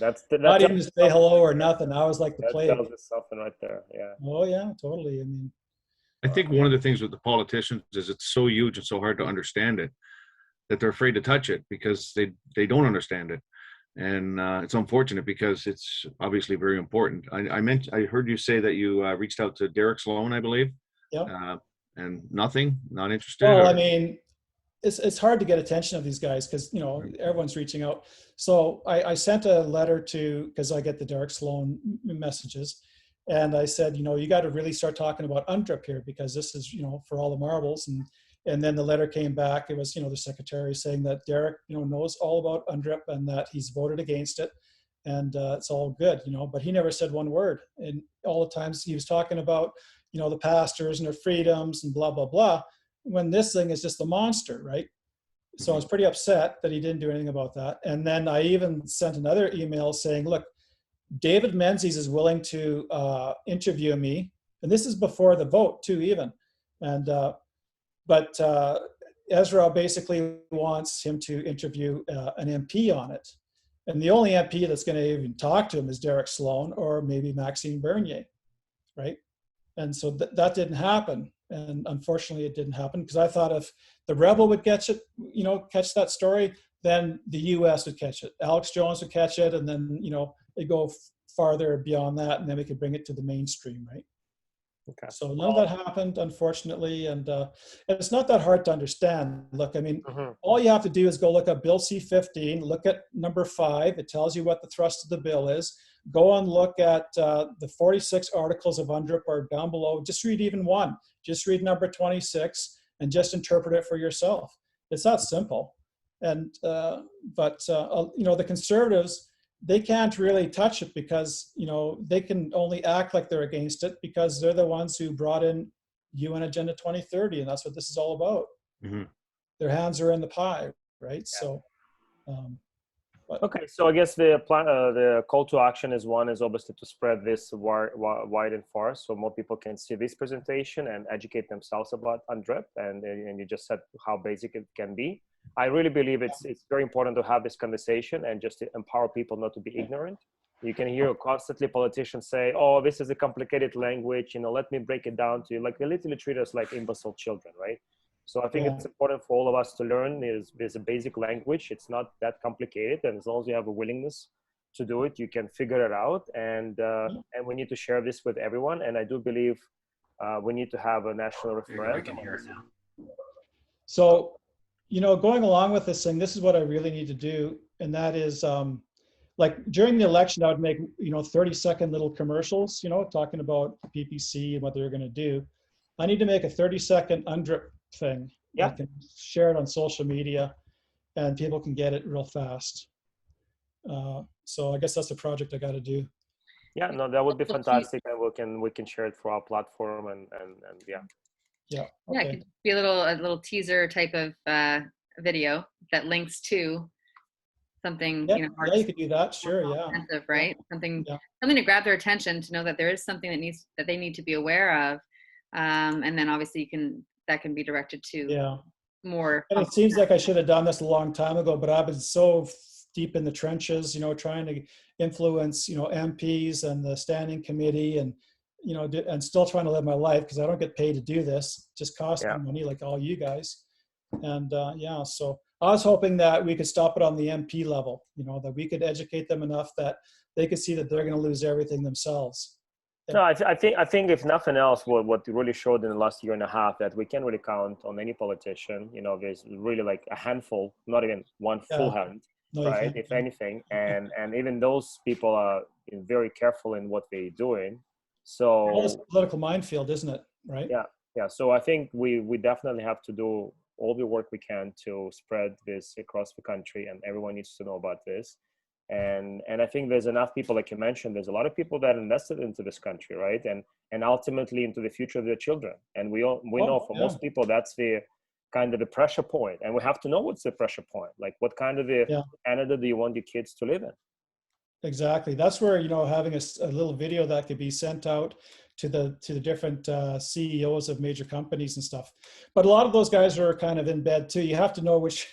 Not even to say hello or nothing. I was like the plague. That tells us something right there. Yeah. Oh yeah, totally. I mean, I think one of the things with the politicians is it's so huge and so hard to understand it that they're afraid to touch it because they don't understand it. And it's unfortunate because it's obviously very important. I heard you say that you reached out to Derek Sloan, I believe. Yeah. And nothing, not interested. Well, I mean, it's hard to get attention of these guys because everyone's reaching out. So I sent a letter because I get the Derek Sloan messages, and I said, you got to really start talking about UNDRIP here because this is for all the marbles. And then the letter came back. It was the secretary saying that Derek knows all about UNDRIP and that he's voted against it, and it's all good. But he never said one word. And all the times he was talking about the pastors and their freedoms and blah blah blah, when this thing is just a monster, right? So I was pretty upset that he didn't do anything about that. And then I even sent another email saying, look, David Menzies is willing to interview me, and this is before the vote too, even. And but Ezra basically wants him to interview an MP on it, and the only MP that's going to even talk to him is Derek Sloan or maybe Maxime Bernier, right? And so that didn't happen, and unfortunately it didn't happen because I thought if the Rebel would catch it, catch that story, then the U.S. would catch it. Alex Jones would catch it, and then it'd go farther beyond that, and then we could bring it to the mainstream, right? Okay. So none of that happened, unfortunately, and it's not that hard to understand. Look, I mean, all you have to do is go look up Bill C-15, look at number 5. It tells you what the thrust of the bill is. Go and look at the 46 articles of UNDRIP are down below. Just read even one. Just read number 26 and just interpret it for yourself. It's that simple. And but the conservatives, they can't really touch it because they can only act like they're against it because they're the ones who brought in UN Agenda 2030, and that's what this is all about. Their hands are in the pie, right? Yeah. So okay, so I guess the call to action is obviously to spread this wide and far so more people can see this presentation and educate themselves about UNDRIP, and you just said how basic it can be. I really believe it's very important to have this conversation and just to empower people not to be ignorant. You can hear constantly politicians say, oh, this is a complicated language, let me break it down to you. Like they literally treat us like imbecile children, right? So I think it's important for all of us to learn there's a basic language. It's not that complicated, and as long as you have a willingness to do it, you can figure it out. And we need to share this with everyone. And I do believe we need to have a national referendum. I can hear it now. So, going along with this thing, this is what I really need to do, and that is like during the election, I would make 30-second little commercials, talking about the PPC and what they're going to do. I need to make a 30-second UNDRIP thing. I can share it on social media and people can get it real fast. So I guess that's the project I got to do. Yeah, no, that would be fantastic, and we can share it for our platform and yeah. Yeah. Okay. Yeah, it could be a little teaser type of video that links to something. Yeah, you could do that. Sure. Yeah. Right. Something to grab their attention, to know that there is something that they need to be aware of, and then obviously that can be directed to more. And it seems like I should have done this a long time ago, but I've been so deep in the trenches, you know, trying to influence, you know, MPs and the standing committee, and, you know, and still trying to live my life because I don't get paid to do this. It just costs me money, like all you guys. And yeah, so I was hoping that we could stop it on the MP level, you know, that we could educate them enough that they could see that they're going to lose everything themselves. No, I think if nothing else, what really showed in the last year and a half, that we can't really count on any politician. You know, there's really like a handful, not even one full hand, right? If anything, and even those people are very careful in what they're doing. So well, it's a political minefield, isn't it? Right? Yeah. So I think we definitely have to do all the work we can to spread this across the country, and everyone needs to know about this. And I think there's enough people, like you mentioned, there's a lot of people that invested into this country, right? And ultimately into the future of their children. And we know for most people, that's the kind of the pressure point. And we have to know what's the pressure point. Like what kind of the Canada do you want your kids to live in? Exactly. That's where, you know, having a little video that could be sent out to the different CEOs of major companies and stuff. But a lot of those guys are kind of in bed too. You have to know which,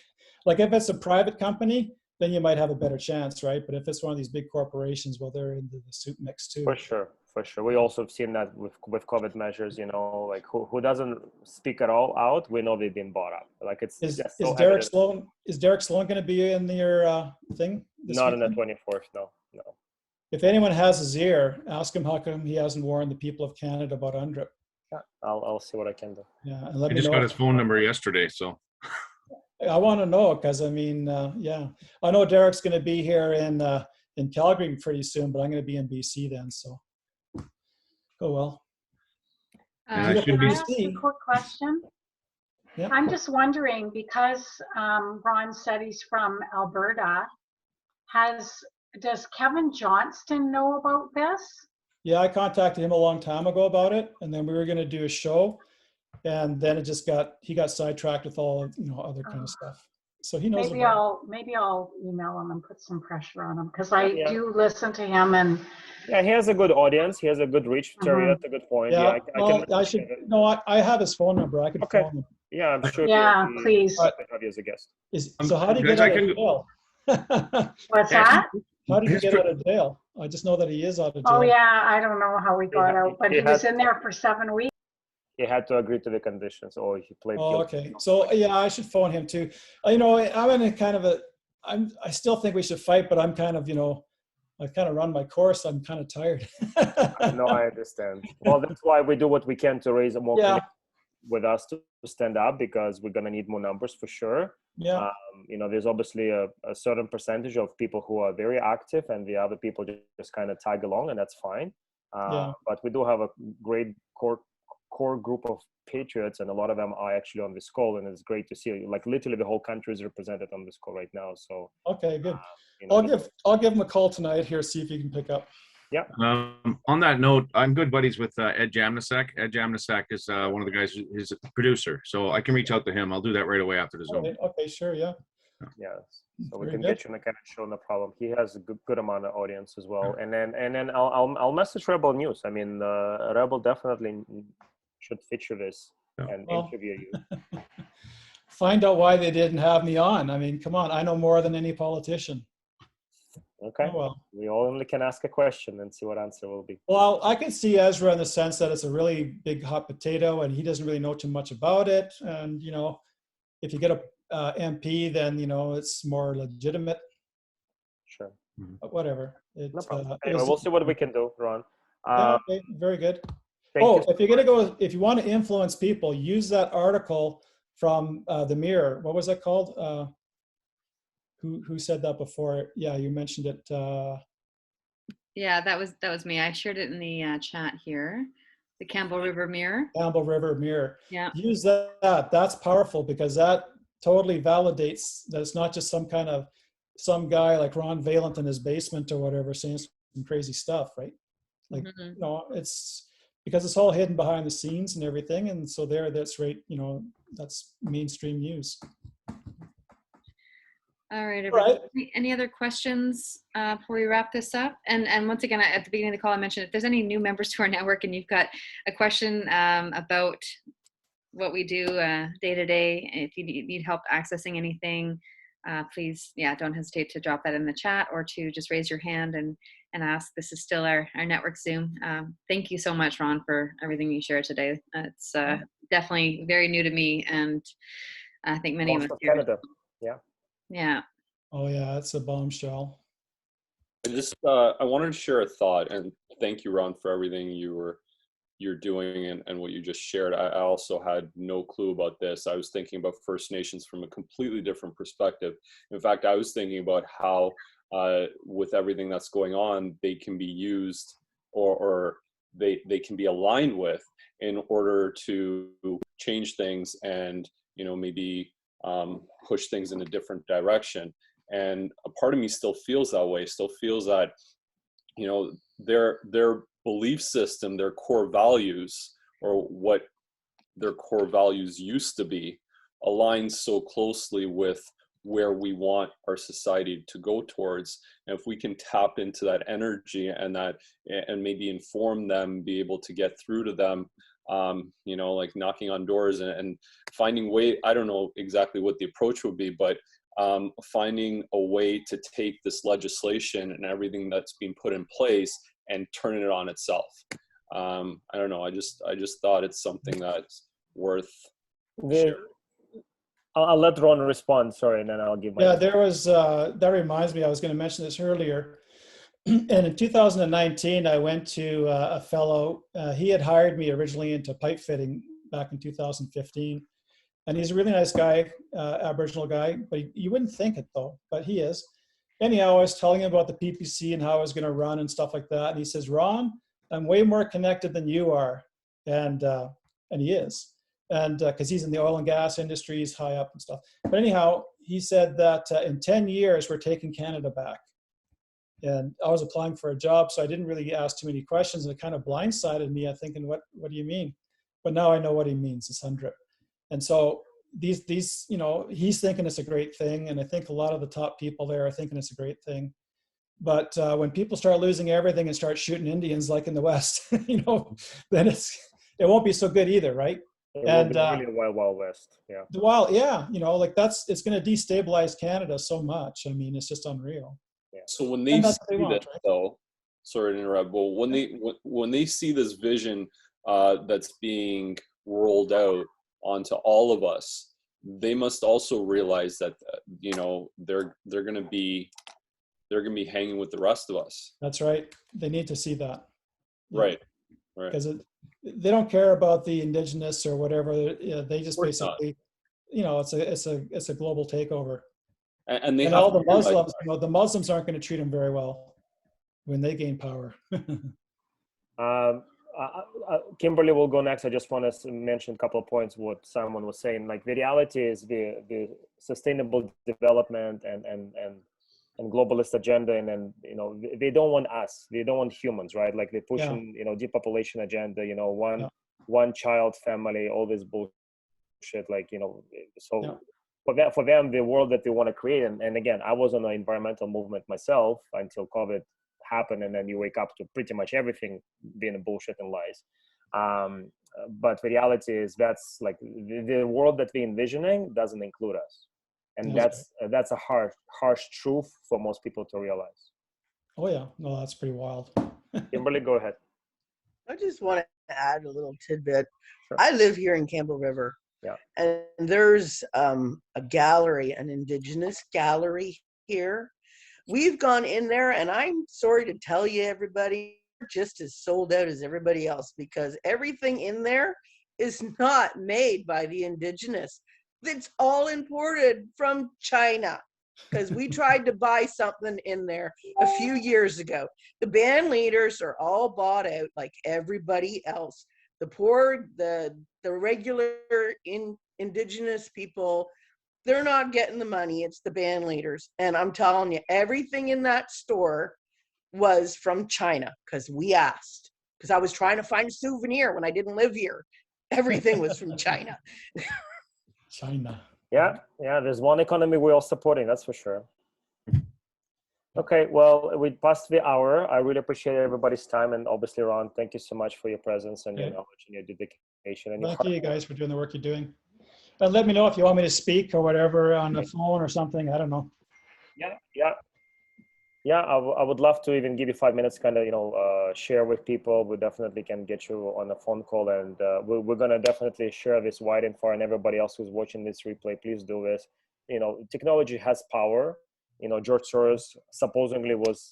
like if it's a private company, then you might have a better chance, right? But if it's one of these big corporations, well, they're into the soup mix too. For sure. We also have seen that with COVID measures, you know, like who doesn't speak at all out, we know they've been bought up. Like it's is so Derek Sloan going to be in your thing this Not weekend? on the 24th, no. If anyone has his ear, ask him how come he hasn't warned the people of Canada about UNDRIP. Yeah, I'll see what I can do. Yeah, and let I me just know. got his phone number yesterday, so. I want to know, because I mean, yeah, I know Derek's going to be here in Calgary pretty soon, but I'm going to be in BC then. So, oh well. And I should Can be. I ask a quick question? Yeah. I'm just wondering, because Ron said he's from Alberta, does Kevin Johnston know about this? Yeah, I contacted him a long time ago about it, and then we were going to do a show. And then he got sidetracked with all, you know, other kind of stuff. So he knows. Maybe I'll email him and put some pressure on him, because I do listen to him, and he has a good audience. He has a good reach. Terry, that's a good point. Yeah, I have his phone number. I could phone him. Yeah, I'm sure. Yeah, please. Have you as a guest. So how did you get out of jail? What's that? How did you get out of jail? I just know that he is out of jail. Oh yeah, I don't know how he got out, but he was in there for 7 weeks. He had to agree to the conditions, or he played guilty. Oh, okay. So yeah, I should phone him too. You know, I'm in a kind of I still think we should fight, but I'm kind of, you know, I've kind of run my course. I'm kind of tired. No, I understand. Well, that's why we do what we can to raise more with us to stand up, because we're going to need more numbers for sure. Yeah. You know, there's obviously a certain percentage of people who are very active, and the other people just kind of tag along, and that's fine. But we do have a great core group of patriots, and a lot of them are actually on this call, and it's great to see, like literally the whole country is represented on this call right now. So okay, good. You know, I'll give him a call tonight here, see if you can pick up. Yeah. On that note, I'm good buddies with Ed Jamnisak. Ed Jamnisak is one of the guys who's a producer, so I can reach out to him. I'll do that right away after the Zoom. Okay, sure, yeah. Yeah, so we can get you in the kind of show, no problem. He has a good amount of audience as well, and then I'll message Rebel News. I mean, Rebel definitely should feature this and interview you. Find out why they didn't have me on. I mean, come on, I know more than any politician. Okay. Oh, well. We only can ask a question and see what answer will be. Well, I can see Ezra in the sense that it's a really big hot potato, and he doesn't really know too much about it. And you know, if you get a MP, then you know it's more legitimate. Sure. But whatever. No problem. Anyway, we'll see what we can do, Ron. Okay, very good. If you want to influence people, use that article from the Mirror. What was that called? Who said that before? Yeah, you mentioned it. Yeah, that was me. I shared it in the chat here. The Campbell River Mirror. Campbell River Mirror. Yeah. Use that. That's powerful, because that totally validates that it's not just some guy like Ron Vaillant in his basement or whatever saying some crazy stuff, right? Like, you know, it's because it's all hidden behind the scenes and everything. And so that's right, you know, that's mainstream news. All right, everybody. Any other questions before we wrap this up? And once again, at the beginning of the call, I mentioned if there's any new members to our network and you've got a question about what we do day to day. If you need help accessing anything, please, don't hesitate to drop that in the chat or to just raise your hand and ask. This is still our network Zoom. Thank you so much, Ron, for everything you shared today. It's definitely very new to me, and I think many of us here. Canada. Yeah. Yeah. Oh yeah, it's a bombshell. I wanted to share a thought, and thank you, Ron, for everything you're doing and what you just shared. I also had no clue about this. I was thinking about First Nations from a completely different perspective. In fact, I was thinking about how with everything that's going on, they can be used or they can be aligned with in order to change things and, maybe push things in a different direction. And a part of me still feels that way, still feels that, their belief system, their core values, or what their core values used to be, aligns so closely with where we want our society to go towards. And if we can tap into that energy and maybe inform them, be able to get through to them, like knocking on doors and finding I don't know exactly what the approach would be, but finding a way to take this legislation and everything that's being put in place and turn it on itself. I don't know. I just thought it's something that's worth sharing. I'll let Ron respond. Sorry, and then I'll give my. Yeah, there was. That reminds me. I was going to mention this earlier. And in 2019, I went to a fellow. He had hired me originally into pipe fitting back in 2015, and he's a really nice guy, Aboriginal guy. But you wouldn't think it though, but he is. Anyhow, I was telling him about the PPC and how I was going to run and stuff like that. And he says, "Ron, I'm way more connected than you are," and he is. And because he's in the oil and gas industry, he's high up and stuff. But anyhow, he said that in 10 years, we're taking Canada back. And I was applying for a job, so I didn't really ask too many questions. And it kind of blindsided me. I'm thinking, what do you mean? But now I know what he means, it's UNDRIP. And so these he's thinking it's a great thing. And I think a lot of the top people there are thinking it's a great thing. But when people start losing everything and start shooting Indians like in the West, then it won't be so good either, right? It will be really Wild West. Yeah. The wild, yeah, it's going to destabilize Canada so much. I mean, it's just unreal. Yeah. So when they see that, though, sorry to interrupt, but when they see this vision that's being rolled out onto all of us, they must also realize that they're going to be hanging with the rest of us. That's right. They need to see that. Right. Because they don't care about the Indigenous or whatever. They just basically, it's a global takeover. And all the Muslims, the Muslims aren't going to treat them very well when they gain power. Kimberly will go next. I just want to mention a couple of points what Simon was saying. Like the reality is the sustainable development and globalist agenda, and then they don't want us, they don't want humans, right? Like they're pushing depopulation agenda, one child family, all this bullshit, for them the world that they want to create, and again, I was on the environmental movement myself until COVID happened, and then you wake up to pretty much everything being a bullshit and lies. But the reality is that's like the world that we're envisioning doesn't include us. And that's a harsh truth for most people to realize. Oh yeah, no, that's pretty wild. Kimberly, go ahead. I just want to add a little tidbit. Sure. I live here in Campbell River, and there's a gallery, an Indigenous gallery here. We've gone in there, and I'm sorry to tell you, everybody, we're just as sold out as everybody else because everything in there is not made by the Indigenous. It's all imported from China because we tried to buy something in there a few years ago. The band leaders are all bought out like everybody else. The poor, the regular Indigenous people, they're not getting the money. It's the band leaders. And I'm telling you, everything in that store was from China because we asked. Because I was trying to find a souvenir when I didn't live here. Everything was from China. China. Yeah, there's one economy we're all supporting, that's for sure. Okay, well, we passed the hour. I really appreciate everybody's time, and obviously, Ron, thank you so much for your presence and your Okay. knowledge and your dedication. And your Thank you guys for doing the work you're doing. And let me know if you want me to speak or whatever on the phone or something. I don't know. Yeah, I would love to even give you 5 minutes, kind of, share with people. We definitely can get you on a phone call, and we're going to definitely share this wide and far, and everybody else who's watching this replay, please do this. Technology has power. George Soros supposedly was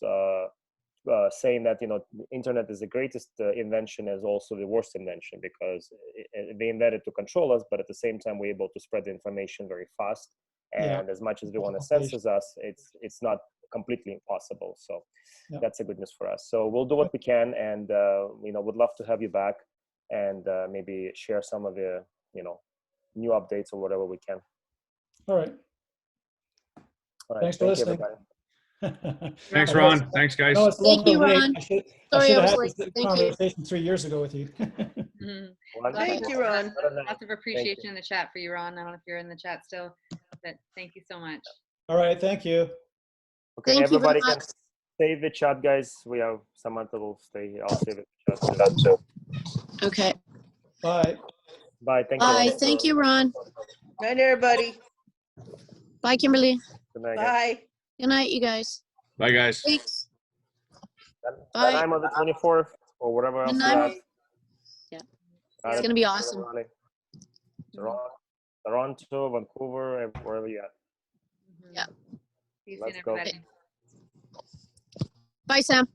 saying that, the internet is the greatest invention, is also the worst invention, because they invented to control us, but at the same time, we're able to spread the information very fast. And as much as they want to censor us, it's not completely impossible. So that's a good news for us. So we'll do what we can, and would love to have you back and maybe share some of the new updates or whatever we can. All right. Thanks for listening. Thanks, Ron. Thanks, guys. No, it's Thank you, Ron. I should Sorry, I have was had late. this Thank you. conversation 3 years ago with you. Thank you, Ron. Lots of appreciation in the chat for you, Ron. I don't know if you're in the chat still, but thank you so much. All right, thank you. Okay, Thank you very everybody can much. save the chat, guys. We have Samantha will stay here. I'll save the chat too. Okay. Bye. Bye. Thank you. Bye. Ron. Thank you, Ron. Night, everybody. Bye, Kimberly. Good night, guys. Bye. Good night, you guys. Bye, guys. Thanks. That Bye. time on the 24th or whatever else Good we night. have. Yeah. Got It's it. gonna be awesome. Toronto, Vancouver, wherever you at. Yeah. See you Let's soon, go. everybody. Bye, Sam.